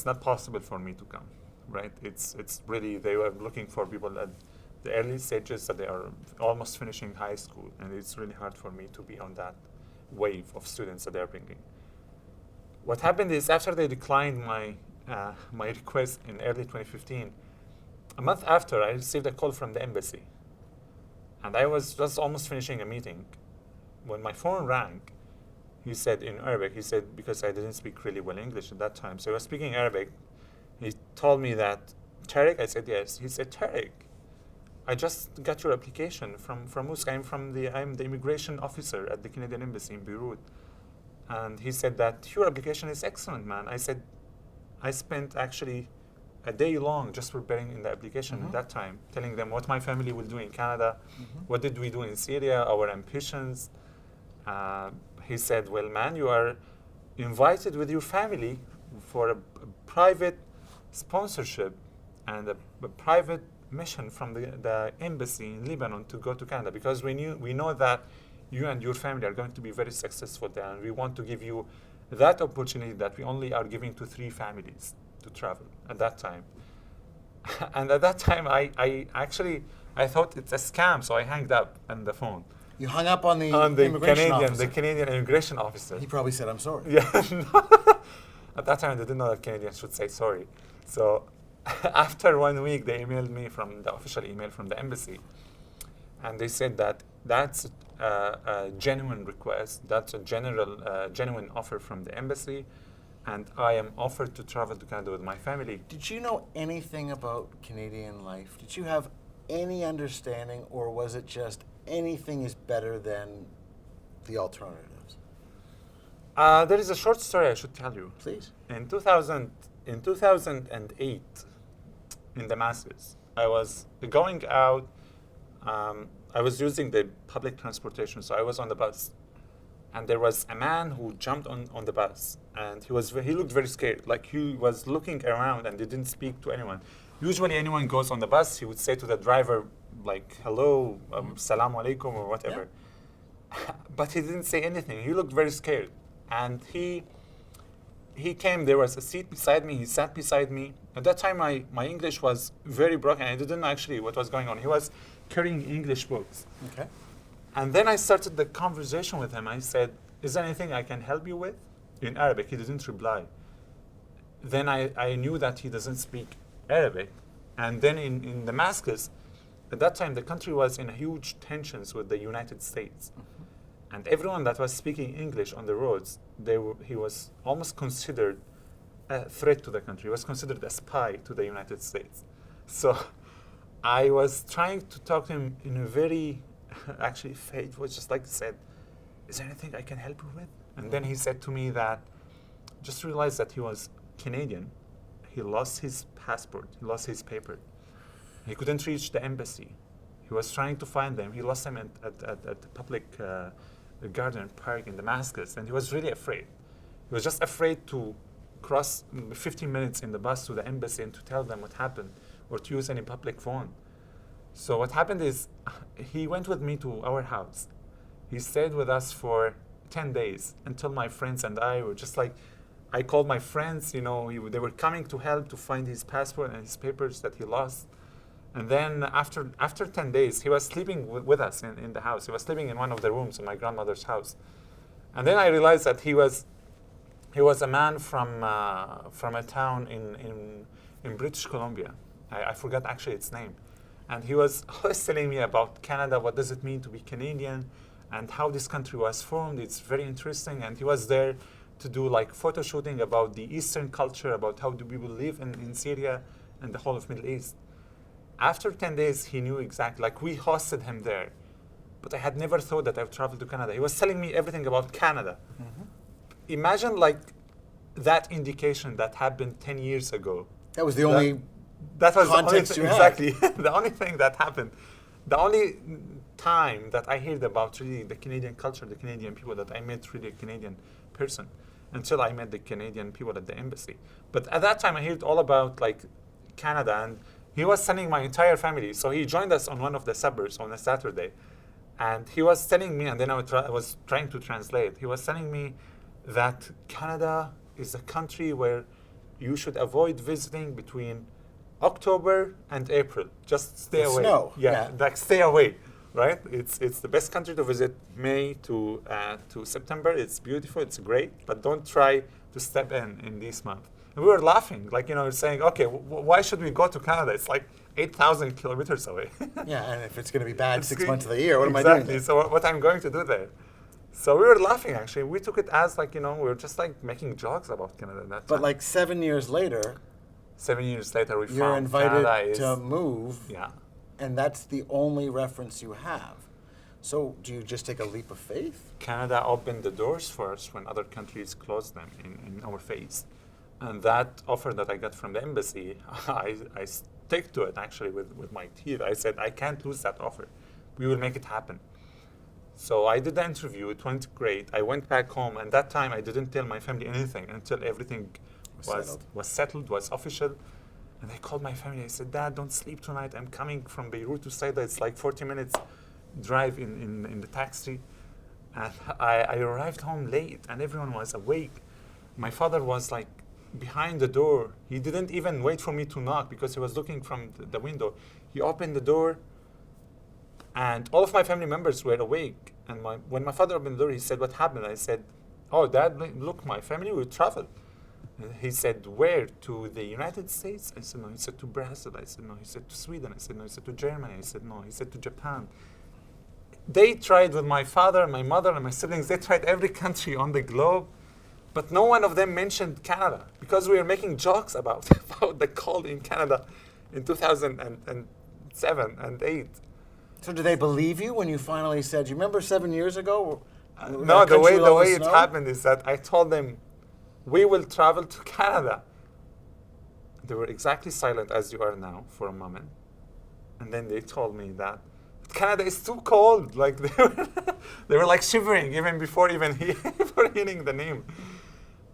not possible for me to come, right? It's really, they were looking for people at the early stages that they are almost finishing high school, and it's really hard for me to be on that wave of students that they're bringing. What happened is, after they declined my request in early 2015, a month after, I received a call from the embassy. And I was just almost finishing a meeting. When my phone rang, he said in Arabic, because I didn't speak really well English at that time, so I was speaking Arabic. He told me that, Tareq? I said, yes. He said, Tareq, I just got your application from WUSC. I'm the immigration officer at the Canadian Embassy in Beirut. And he said that your application is excellent, man. I said, I spent actually a day long just preparing in the application at that time, telling them what my family will do in Canada, what did we do in Syria, our ambitions. He said, well, man, you are invited with your family for a private sponsorship and a private mission from the embassy in Lebanon to go to Canada, because we know that you and your family are going to be very successful there, and we want to give you that opportunity that we only are giving to 3 families to travel at that time. And at that time, I thought it's a scam, so I hung up on the phone. You hung up on the immigration officer. The Canadian immigration officer. He probably said, I'm sorry. Yeah. At that time, I didn't know that Canadians should say sorry. So after 1 week, they emailed me from the official email from the embassy. And they said that that's a genuine request, that's a genuine offer from the embassy, and I am offered to travel to Canada with my family. Did you know anything about Canadian life? Did you have any understanding, or was it just anything is better than the alternatives? There is a short story I should tell you. Please. In 2008, in Damascus, I was going out. I was using the public transportation, so I was on the bus, and there was a man who jumped on the bus, and he looked very scared, like he was looking around and didn't speak to anyone. Usually, anyone goes on the bus, he would say to the driver, like, hello, salam alaikum, or whatever. Yeah. But he didn't say anything. He looked very scared, and he came. There was a seat beside me. He sat beside me. At that time, my English was very broken. I didn't know actually what was going on. He was carrying English books. Okay. And then I started the conversation with him. I said, is there anything I can help you with? In Arabic. He didn't reply. Then I knew that he doesn't speak Arabic. And then in Damascus, at that time, the country was in huge tensions with the United States. And everyone that was speaking English on the roads, he was almost considered a threat to the country. He was considered a spy to the United States. So I was trying to talk to him in a very, actually, Faith was just like said, is there anything I can help you with? And then he said to me that, just realized that he was Canadian. He lost his passport. He lost his paper. He couldn't reach the embassy. He was trying to find them. He lost them at the public garden park in Damascus, and he was really afraid. He was just afraid to cross 15 minutes in the bus to the embassy and to tell them what happened or to use any public phone. So what happened is he went with me to our house. He stayed with us for 10 days until my friends and I were just like, I called my friends, they were coming to help to find his passport and his papers that he lost. And then after 10 days, he was sleeping with us in the house. He was sleeping in one of the rooms in my grandmother's house. And then I realized that he was a man from a town in British Columbia. I forgot actually its name. And he was always telling me about Canada, what does it mean to be Canadian, and how this country was formed. It's very interesting. And he was there to do like photo shooting about the Eastern culture, about how do people live in Syria and the whole of Middle East. After 10 days, he knew exactly, like we hosted him there. But I had never thought that I would travel to Canada. He was telling me everything about Canada. Mm-hmm. Imagine like that indication that happened 10 years ago. That was the only that was context the only exactly the only thing that happened. The only time that I heard about really the Canadian culture, the Canadian people, that I met really a Canadian person until I met the Canadian people at the embassy. But at that time, I heard all about like Canada, and he was sending my entire family. So he joined us on one of the suburbs on a Saturday. And he was telling me, and then I was trying to translate, he was telling me that Canada is a country where you should avoid visiting between October and April. Just stay away. Snow. Yeah, like stay away, right? It's the best country to visit May to September. It's beautiful, it's great, but don't try to step in this month. And we were laughing, like, saying, okay, why should we go to Canada? It's like 8,000 kilometers away. Yeah, and if it's going to be bad 6 months of the year, what am I doing? Exactly, so what I'm going to do there. So we were laughing, actually. We took it as, like, we were just, like, making jokes about Canada at that time. But, like, 7 years later... 7 years later, we you're found invited Canada to move, yeah. And that's the only reference you have. So do you just take a leap of faith? Canada opened the doors for us when other countries closed them in our face. And that offer that I got from the embassy, I stick to it actually with my teeth. I said, I can't lose that offer. We will make it happen. So I did the interview. It went great. I went back home, and that time I didn't tell my family anything until everything was settled, was official. And I called my family. I said, Dad, don't sleep tonight. I'm coming from Beirut to Saida. It's like 40 minutes drive in the taxi. And I arrived home late, and everyone was awake. My father was like behind the door. He didn't even wait for me to knock because he was looking from the window. He opened the door, and all of my family members were awake. And when my father opened the door, he said, what happened? I said, oh, Dad, look, my family will travel. And he said, where? To the United States? I said, no. He said, to Brazil. I said, no. He said, to Sweden. I said, no. He said, to Germany. I said, no. He said, to Japan. They tried with my father, my mother, and my siblings. They tried every country on the globe. But no one of them mentioned Canada because we were making jokes about the cold in Canada in 2007 and 8. So did they believe you when you finally said, you remember 7 years ago? No, the way it happened is that I told them, we will travel to Canada. They were exactly silent as you are now for a moment. And then they told me that Canada is too cold. Like they were like shivering even before hearing the name.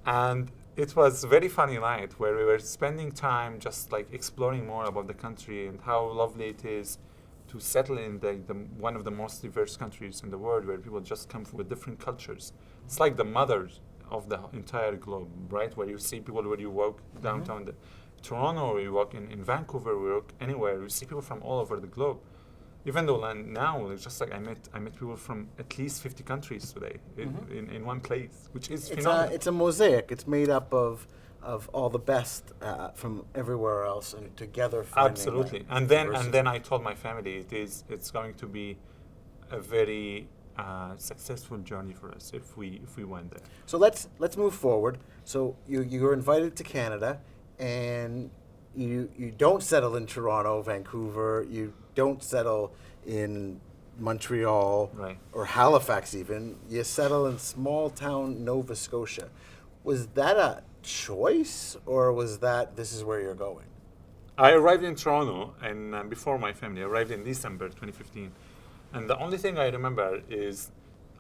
And it was a very funny night where we were spending time just like exploring more about the country and how lovely it is to settle in the one of the most diverse countries in the world, where people just come with different cultures. It's like the mothers of the entire globe, right? Where you see people, where you walk downtown Toronto, or you walk in Vancouver, or you walk anywhere, you see people from all over the globe. Even though now it's just like I met people from at least 50 countries today in one place, which is phenomenal. It's a mosaic. It's made up of of all the best from everywhere else and together finding Absolutely. that And diversity. then I told my family it's going to be a very successful journey for us if we went there. So let's move forward. So you were invited to Canada, and you don't settle in Toronto, Vancouver. You don't settle in Montreal Right. or Halifax even. You settle in small town Nova Scotia. Was that a choice, or was that this is where you're going? I arrived in Toronto, and before my family, I arrived in December 2015. And the only thing I remember is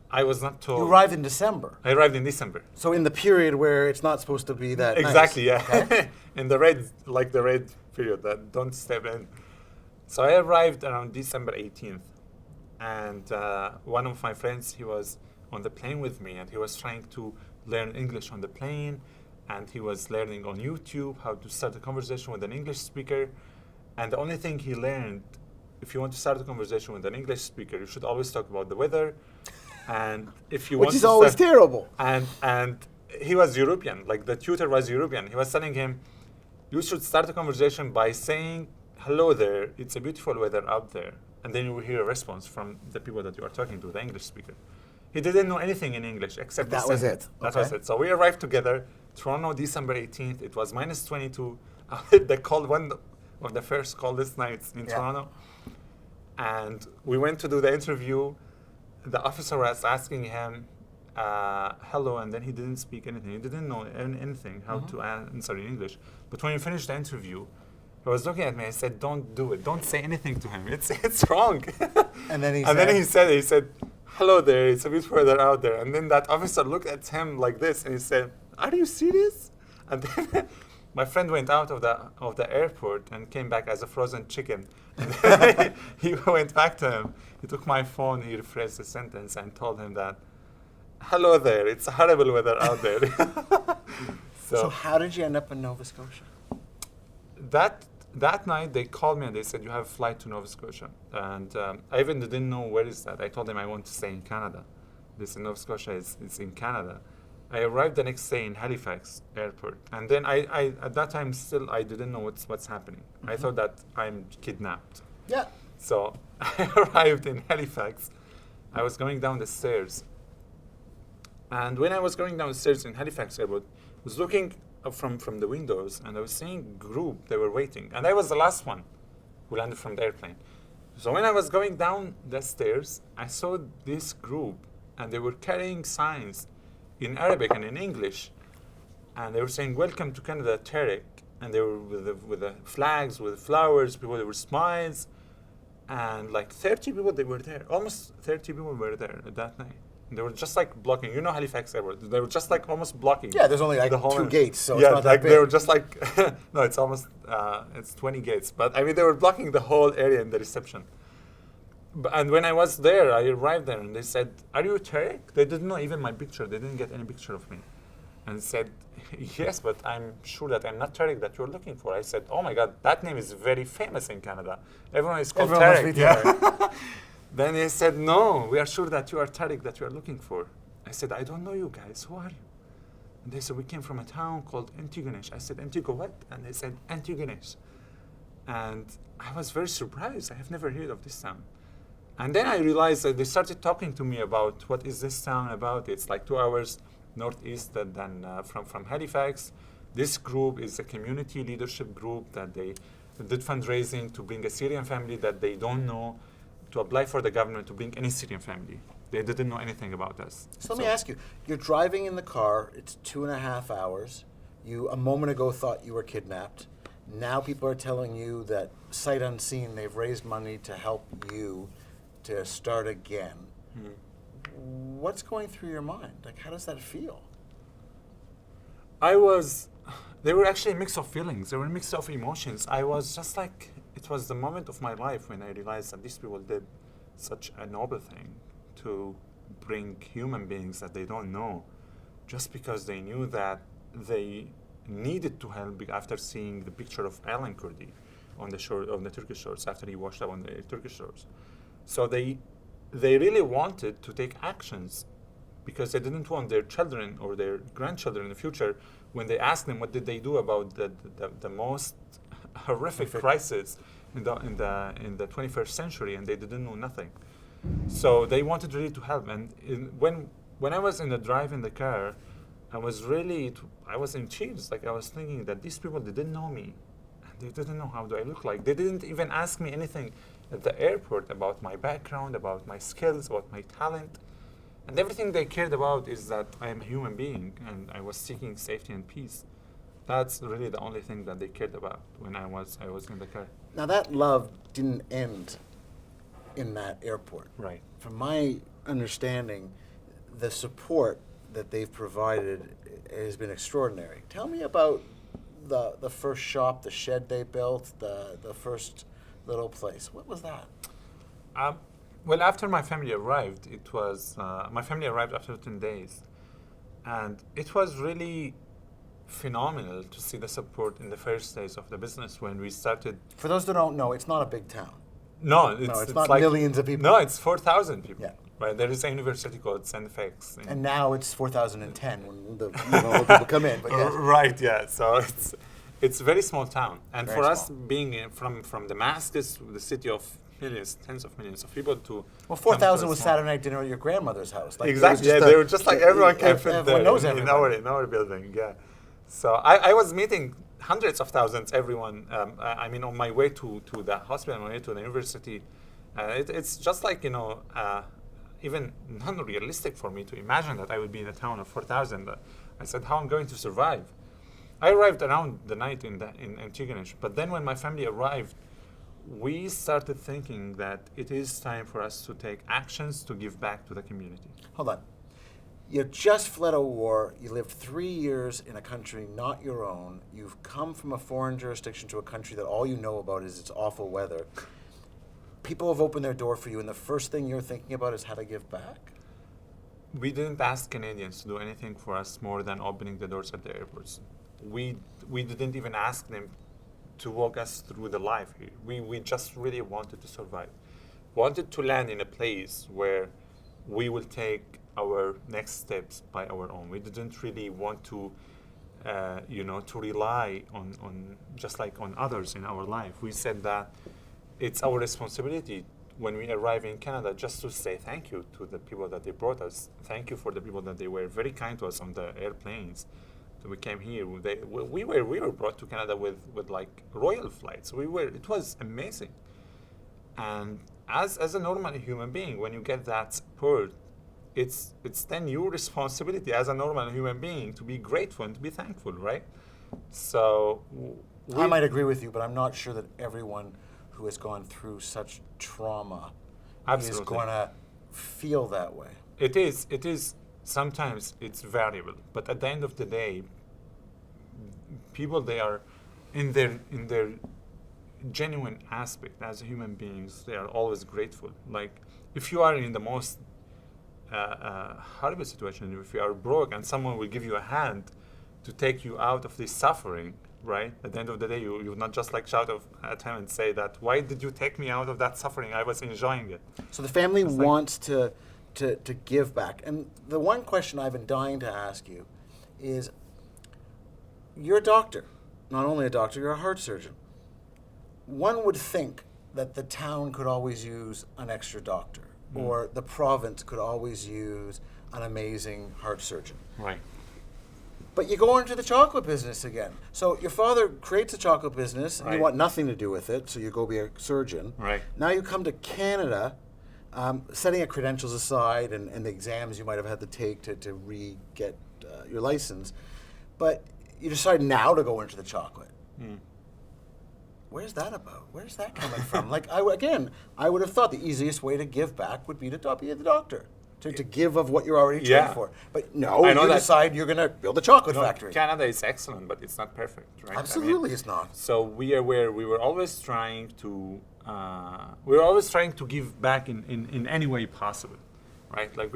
I was not told. You arrived in December. I arrived in December. So in the period where it's not supposed to be that Exactly, nice. yeah. Okay? In the red period that don't step in. So I arrived around December 18th. And one of my friends, he was on the plane with me, and he was trying to learn English on the plane. And he was learning on YouTube how to start a conversation with an English speaker. And the only thing he learned, if you want to start a conversation with an English speaker, you should always talk about the weather. And if you Which want is to always start, terrible. and he was European, like the tutor was European. He was telling him, you should start a conversation by saying, hello there, it's a beautiful weather out there. And then you will hear a response from the people that you are talking to, the English speaker. He didn't know anything in English except That the was sentence. it. That Okay. was it. So we arrived together, Toronto, December 18th. It was minus 22. The cold one of the first coldest nights in Yeah. Toronto. And we went to do the interview. The officer was asking him, hello, and then he didn't speak anything. He didn't know anything, how to answer in English. But when we finished the interview, he was looking at me. I said, don't do it. Don't say anything to him. It's wrong. And then he he said, hello there, it's a bit further out there. And then that officer looked at him like this, and he said, are you serious? And then my friend went out of the airport and came back as a frozen chicken. And then he went back to him. He took my phone, he rephrased the sentence and told him that, hello there, it's horrible weather out there. So how did you end up in Nova Scotia? That night they called me and they said, you have a flight to Nova Scotia. And I even didn't know where is that. I told them I want to stay in Canada. This in Nova Scotia is in Canada. I arrived the next day in Halifax airport. And then I at that time still I didn't know what's happening. I thought that I'm kidnapped. Yeah. So I arrived in Halifax. I was going down the stairs. And when I was going down the stairs in Halifax airport, I was looking up from the windows, and I was seeing a group, they were waiting. And I was the last one who landed from the airplane. So when I was going down the stairs, I saw this group, and they were carrying signs in Arabic and in English. And they were saying, welcome to Canada, Tareq. And they were with the flags, with flowers, people, there were smiles. And like 30 people, they were there. Almost 30 people were there at that night. And they were just like blocking. You know Halifax Airport. They were just like almost blocking. Yeah, there's only like the whole two gates, so yeah, it's not like that they were big. just like, no, it's almost, it's 20 gates. But I mean, they were blocking the whole area in the reception. And when I was there, I arrived there and they said, are you Tareq? They didn't know even my picture. They didn't get any picture of me. And said, yes, but I'm sure that I'm not Tareq that you're looking for. I said, oh my God, that name is very famous in Canada. Everyone is called Everyone must Tareq. be Yeah. Tareq. Then he said, no, we are sure that you are Tareq that you are looking for. I said, I don't know you guys. Who are you? And they said, we came from a town called Antigonish. I said, Antigo what? And they said, Antigonish. And I was very surprised. I have never heard of this town. And then I realized that they started talking to me about what is this town about. It's like 2 hours northeast than from Halifax. This group is a community leadership group that they did fundraising to bring a Syrian family that they don't know, to apply for the government to bring any Syrian family. They didn't know anything about us. So let me ask you, you're driving in the car, it's 2.5 hours. You, a moment ago, thought you were kidnapped. Now people are telling you that sight unseen, they've raised money to help you to start again. What's going through your mind? Like, how does that feel? They were actually a mix of feelings. They were a mix of emotions. I was just like, it was the moment of my life when I realized that these people did such a noble thing to bring human beings that they don't know just because they knew that they needed to help after seeing the picture of Alan Kurdi on the shore, on the Turkish shores, after he washed up on the Turkish shores. So they really wanted to take actions because they didn't want their children or their grandchildren in the future, when they asked them what did they do about the most horrific crisis in the 21st century, and they didn't know nothing. So they wanted really to help. And when I was in the drive in the car, I was in tears. Like, I was thinking that these people, they didn't know me. They didn't know how do I look like. They didn't even ask me anything at the airport about my background, about my skills, about my talent. And everything they cared about is that I am a human being and I was seeking safety and peace. That's really the only thing that they cared about when I was in the car. Now that love didn't end in that airport. Right. From my understanding, the support that they've provided has been extraordinary. Tell me about the first shop, the shed they built, the first little place. What was that? Well, after my family arrived, my family arrived after 10 days. And it was really phenomenal to see the support in the first days of the business when we started. For those that don't know, it's not a big town. No, it's not like millions of people. No, it's 4,000 people. Yeah. Right. There is a university called Senfex. And now it's 4,010 when the people come in. But yes. Right. Yeah. So it's a very small town, and Very for us small. being from Damascus, the city of millions, tens of millions of people, to 4,000 was Saturday night dinner at your grandmother's house. Like, exactly. Yeah, they were just like everyone can fit everyone there knows in our building. Yeah. So I was meeting hundreds of thousands, everyone. I mean, on my way to the hospital, on my way to the university, it's just like, even non-realistic for me to imagine that I would be in a town of 4,000. I said, how I'm going to survive? I arrived around the night in Antigonish, but then when my family arrived, we started thinking that it is time for us to take actions to give back to the community. Hold on. You just fled a war. You lived 3 years in a country not your own. You've come from a foreign jurisdiction to a country that all you know about is its awful weather. People have opened their door for you, and the first thing you're thinking about is how to give back? We didn't ask Canadians to do anything for us more than opening the doors at the airports. We didn't even ask them to walk us through the life here. We just really wanted to survive. Wanted to land in a place where we will take our next steps by our own. We didn't really want to, to rely on just like on others in our life. We said that it's our responsibility when we arrive in Canada just to say thank you to the people that they brought us. Thank you for the people that they were very kind to us on the airplanes. So we came here. We were brought to Canada with like royal flights. It was amazing. And as a normal human being, when you get that support, it's then your responsibility as a normal human being to be grateful and to be thankful, right? So I might agree with you, but I'm not sure that everyone who has gone through such trauma is going to feel that way. It is. Sometimes it's variable, but at the end of the day, people, they are in their genuine aspect as human beings, they are always grateful. Like, if you are in the most horrible situation, if you are broke and someone will give you a hand to take you out of this suffering, right? At the end of the day, you will not just like shout at him and say that, why did you take me out of that suffering? I was enjoying it. So the family wants to give back. And the one question I've been dying to ask you is, you're a doctor. Not only a doctor, you're a heart surgeon. One would think that the town could always use an extra doctor, or the province could always use an amazing heart surgeon. Right. But you go into the chocolate business again. So your father creates a chocolate business, and you Right. want nothing to do with it, so you go be a surgeon. Right. Now you come to Canada, setting your credentials aside and the exams you might have had to take to re-get your license, but you decide now to go into the chocolate. Where's that about? Where's that coming from? Like, I would have thought the easiest way to give back would be to be the doctor, to give of what you're already trained for. But no, I know you that- decide you're going to build a chocolate factory. Canada is excellent, but it's not perfect, right? Absolutely, it's not. So we were always trying to give back in any way possible, right? Like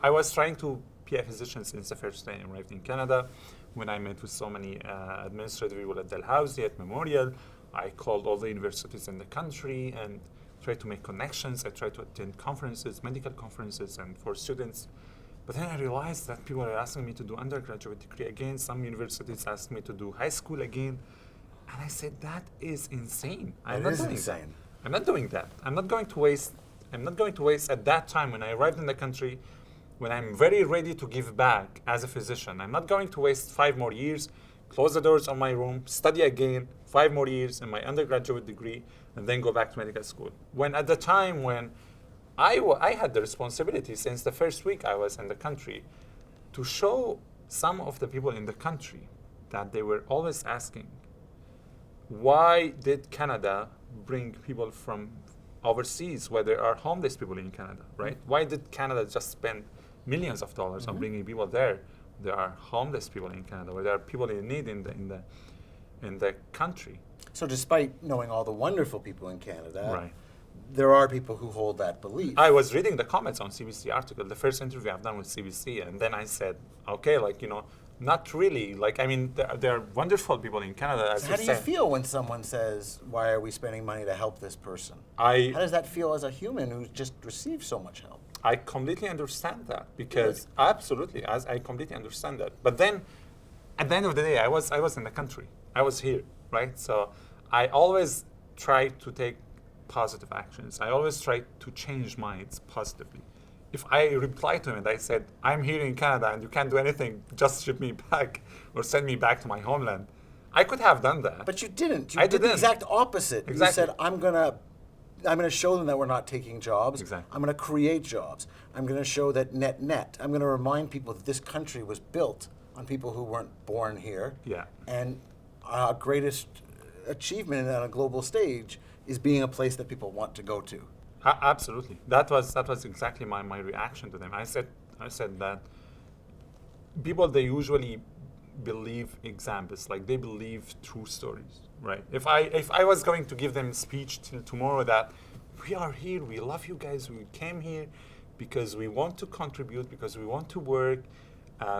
I was trying to be a physician since the first day I arrived in Canada. When I met with so many administrative people at Dalhousie, at Memorial, I called all the universities in the country and tried to make connections. I tried to attend conferences, medical conferences, and for students But then I realized that people are asking me to do undergraduate degree again. Some universities asked me to do high school again. And I said, that is insane. I'm not doing that. I'm not doing that. I'm not going to waste at that time when I arrived in the country, when I'm very ready to give back as a physician. I'm not going to waste 5 more years, close the doors on my room, study again, 5 more years in my undergraduate degree, and then go back to medical school. When at the time when I had the responsibility since the first week I was in the country to show some of the people in the country that they were always asking, why did Canada bring people from overseas where there are homeless people in Canada, right? Why did Canada just spend millions of dollars on bringing people there? There are homeless people in Canada, where there are people in need in the country. So despite knowing all the wonderful people in Canada, Right. there are people who hold that belief. I was reading the comments on CBC article, the first interview I've done with CBC, and then I said, okay, not really. There are wonderful people in Canada, as So you how do you said. feel when someone says, why are we spending money to help this person? How I does that feel as a human who's just received so much help? completely understand that, because absolutely, as I completely understand that. But then, at the end of the day, I was in the country. I was here, right? So I always try to take positive actions. I always try to change minds positively. If I reply to him and I said, I'm here in Canada and you can't do anything, just ship me back or send me back to my homeland, I could have done that. But you didn't. You I did the didn't. exact opposite. Exactly. You said, I'm gonna show them that we're not taking jobs. Exactly. I'm gonna create jobs. I'm gonna show that net. I'm gonna remind people that this country was built on people who weren't born here. Yeah. And our greatest achievement on a global stage is being a place that people want to go to. Absolutely. That was exactly my reaction to them. I said that people, they usually believe examples, like they believe true stories, right? If I was going to give them a speech till tomorrow that we are here, we love you guys, we came here because we want to contribute, because we want to work,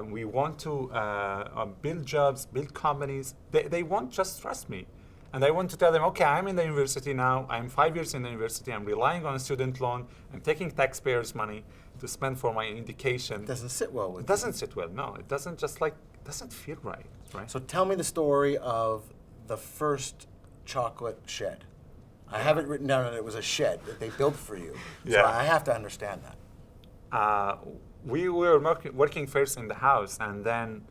we want to build jobs, build companies, they won't just trust me. And I want to tell them, okay, I'm in the university now, I'm 5 years in the university, I'm relying on a student loan, I'm taking taxpayers' money to spend for my education. It doesn't sit well with It doesn't sit well, no. It doesn't doesn't feel right, right? So tell me the story of the first chocolate shed. I have it written down that it was a shed that they built for you. So Yeah. I have to understand that. We were working first in the house, and then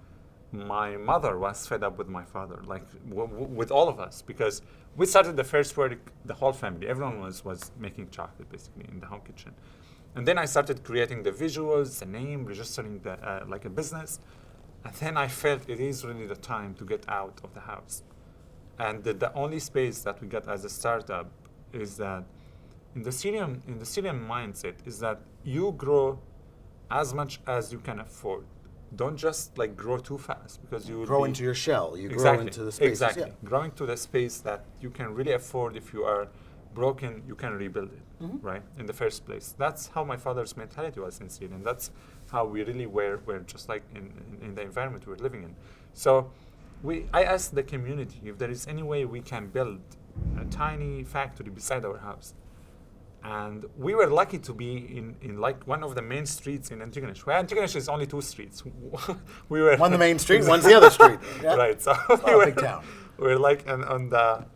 my mother was fed up with my father, like with all of us, because we started the first work, the whole family, everyone was making chocolate basically in the home kitchen. And then I started creating the visuals, the name, registering like a business. And then I felt it is really the time to get out of the house. And the only space that we got as a startup is that in the Syrian mindset is that you grow as much as you can afford. Don't just like grow too fast, because you will Grow be- into your shell. You exactly, grow into the spaces. Exactly. Yeah. Growing to the space that you can really afford. If you are broken, you can rebuild it, right? In the first place. That's how my father's mentality was in Syria, and that's how we really were just like in the environment we were living in. So I asked the community if there is any way we can build a tiny factory beside our house. And we were lucky to be in like one of the main streets in Antigonish. Where Antigonish is only 2 streets. We were One the main street, one's the other street. Yeah. Right. So not a big town. we're like on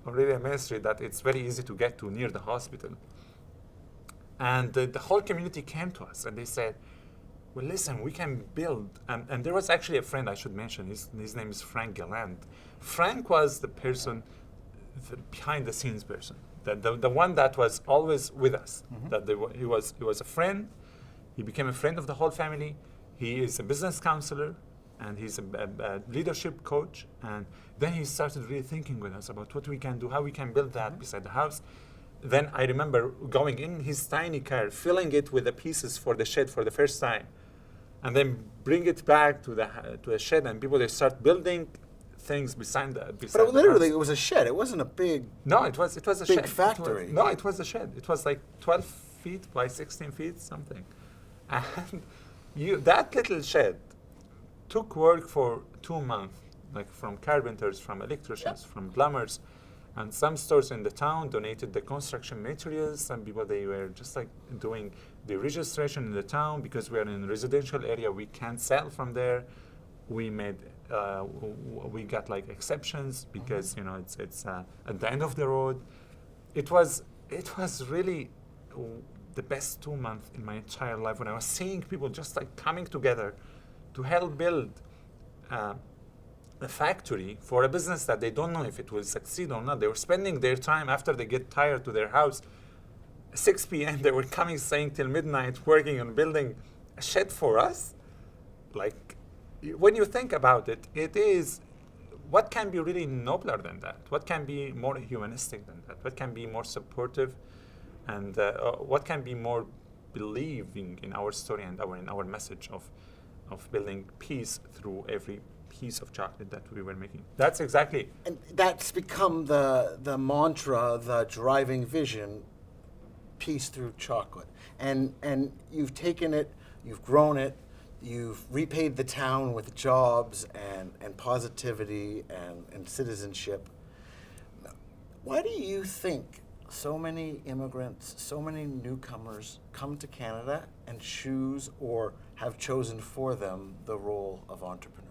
really a main street that it's very easy to get to near the hospital. And the whole community came to us and they said, well, listen, we can build. And there was actually a friend I should mention. His name is Frank Galland. Frank was the person, the behind the scenes person. The one that was always with us. He was a friend. He became a friend of the whole family. He is a business counselor, and he's a leadership coach. And then he started really thinking with us about what we can do, how we can build that beside the house. Then I remember going in his tiny car, filling it with the pieces for the shed for the first time, and then bring it back to the shed, and people, they start building things beside the But literally, house. it was a shed. It wasn't a big. No, it was a Big shed. factory. It was a shed. It was like 12 feet by 16 feet, something. And that little shed took work for 2 months, like from carpenters, from electricians, from plumbers, and some stores in the town donated the construction materials. Some people, they were just like doing the registration in the town, because we are in a residential area, we can't sell from there. We made we got like exceptions because it's at the end of the road. It was really the best 2 months in my entire life when I was seeing people just like coming together to help build a factory for a business that they don't know if it will succeed or not. They were spending their time after they get tired to their house. 6 p.m. they were coming, staying till midnight, working on building a shed for us. Like, when you think about it, it is, what can be really nobler than that? What can be more humanistic than that? What can be more supportive? And what can be more believing in our story and in our message of building peace through every piece of chocolate that we were making? That's exactly. And that's become the mantra, the driving vision, peace through chocolate. And you've taken it, you've grown it, you've repaid the town with jobs and positivity and citizenship. Why do you think so many immigrants, so many newcomers come to Canada and choose or have chosen for them the role of entrepreneur?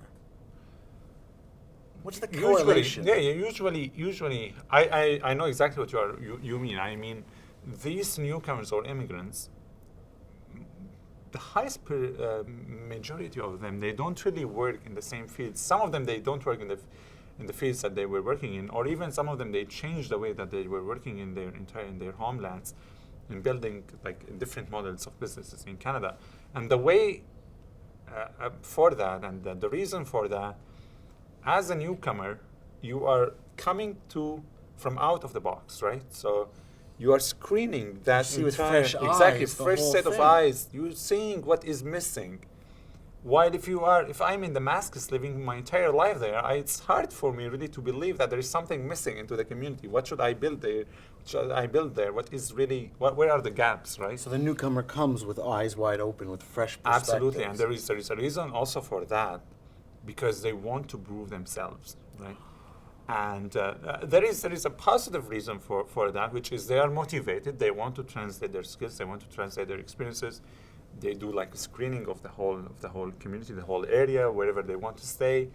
What's the correlation? Usually, I know exactly what you mean. I mean, these newcomers or immigrants, the highest majority of them, they don't really work in the same fields. Some of them, they don't work in the fields that they were working in, or even some of them, they changed the way that they were working in their homelands, in building like different models of businesses in Canada. And the way for that, and the reason for that, as a newcomer, you are coming from out of the box, right? So you are screening that see with entire, fresh exactly, eyes, the fresh whole set of thing. eyes. You're seeing what is missing. While if I'm in Damascus living my entire life there, it's hard for me really to believe that there is something missing into the community. What should I build there? What is really, where are the gaps, right? So the newcomer comes with eyes wide open, with fresh perspectives. Absolutely, and there is a reason also for that, because they want to prove themselves, right? And there is a positive reason for that, which is they are motivated. They want to translate their skills. They want to translate their experiences. They do like a screening of the whole community, the whole area, wherever they want to stay.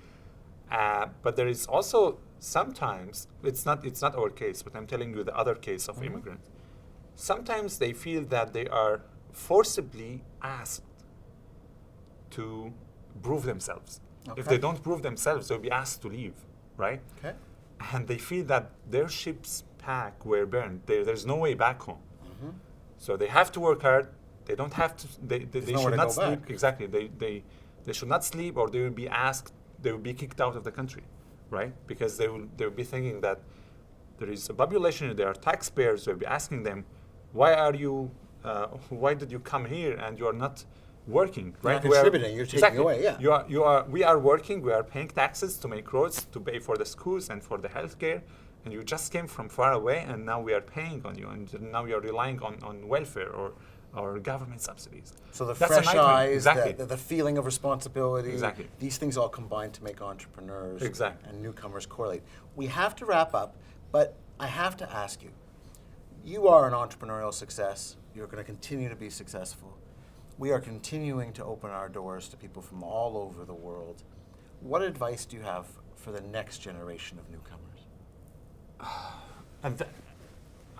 But there is also sometimes, it's not our case, but I'm telling you the other case of immigrants. Sometimes they feel that they are forcibly asked to prove themselves. Okay. If they don't prove themselves, they'll be asked to leave, right? Okay. And they feel that their ship's pack were burned. There's no way back home. Mm-hmm. So they have to work hard. They don't have to. They nowhere should to not go sleep. back. Exactly. They should not sleep, or they will be asked. They will be kicked out of the country, right? Because they will be thinking that there is a population. There are taxpayers who will be asking them, why did you come here and you are not working, right? You're not contributing. You're taking away. Yeah. We are working. We are paying taxes to make roads, to pay for the schools and for the healthcare. And you just came from far away, and now we are paying on you, and now you are relying on welfare or government subsidies. So the That's fresh a nightmare. eyes, Exactly. the feeling of responsibility, Exactly. these things all combine to make entrepreneurs Exactly. and newcomers correlate. We have to wrap up, but I have to ask you, you are an entrepreneurial success. You're going to continue to be successful. We are continuing to open our doors to people from all over the world. What advice do you have for the next generation of newcomers?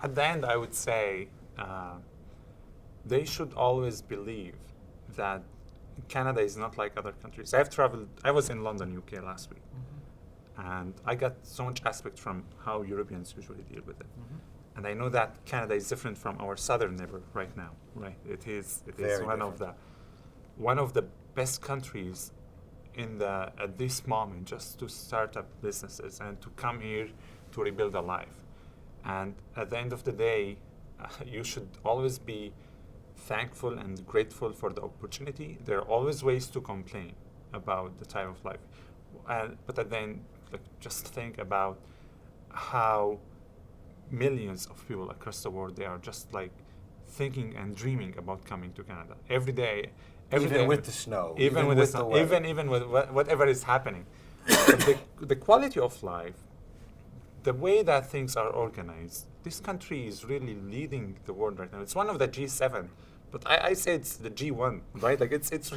At the end, I would say they should always believe that Canada is not like other countries. I was in London, UK last week, and I got so much aspect from how Europeans usually deal with it. And I know that Canada is different from our southern neighbor right now, right? It is Very one of the best countries at this moment just to start up businesses and to come here to rebuild a life. And at the end of the day, you should always be thankful and grateful for the opportunity. There are always ways to complain about the type of life, but then just think about how millions of people across the world, they are just like thinking and dreaming about coming to Canada every day. Even with the snow. Even with the snow. weather. Even with whatever is happening. But the quality of life, the way that things are organized, this country is really leading the world right now. It's one of the G7 But I say it's the G1, right? Like it's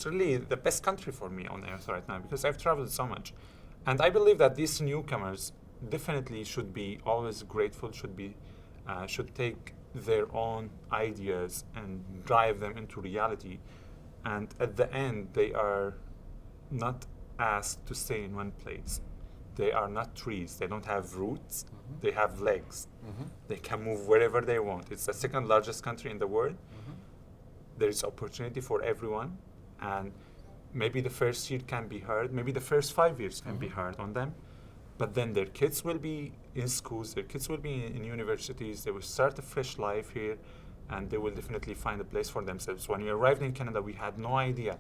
really the best country for me on earth right now because I've traveled so much. And I believe that these newcomers definitely should be always grateful, should take their own ideas and drive them into reality. And at the end, they are not asked to stay in one place. They are not trees. They don't have roots. Mm-hmm. They have legs. Mm-hmm. They can move wherever they want. It's the second largest country in the world. Mm-hmm. There is opportunity for everyone. And maybe the first year can be hard. Maybe the first 5 years can be hard on them. But then their kids will be in schools. Their kids will be in universities. They will start a fresh life here. And they will definitely find a place for themselves. When we arrived in Canada, we had no idea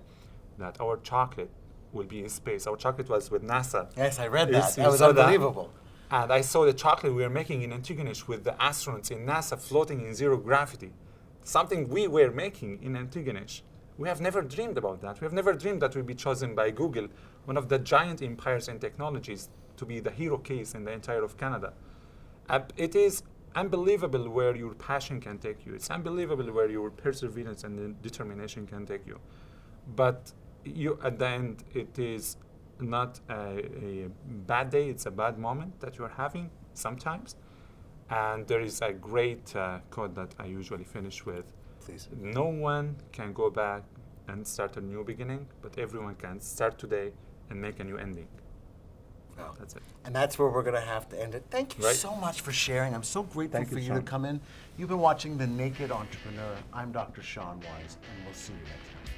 that our chocolate will be in space. Our chocolate was with NASA. Yes, I read that. You That was saw unbelievable. And I saw the chocolate we were making in Antigonish with the astronauts in NASA floating in zero gravity. Something we were making in Antigonish. We have never dreamed about that. We have never dreamed that we'd be chosen by Google, one of the giant empires in technologies, to be the hero case in the entire of Canada. It is unbelievable where your passion can take you. It's unbelievable where your perseverance and determination can take you. But at the end, it is not a bad day, it's a bad moment that you're having sometimes. And there is a great quote that I usually finish with. Please. No one can go back and start a new beginning, but everyone can start today and make a new ending. Wow. That's it. And that's where we're going to have to end it. Thank you Right. so much for sharing. I'm so grateful Thank for you, you to Sean. come in. You've been watching The Naked Entrepreneur. I'm Dr. Sean Wise, and we'll see you next time.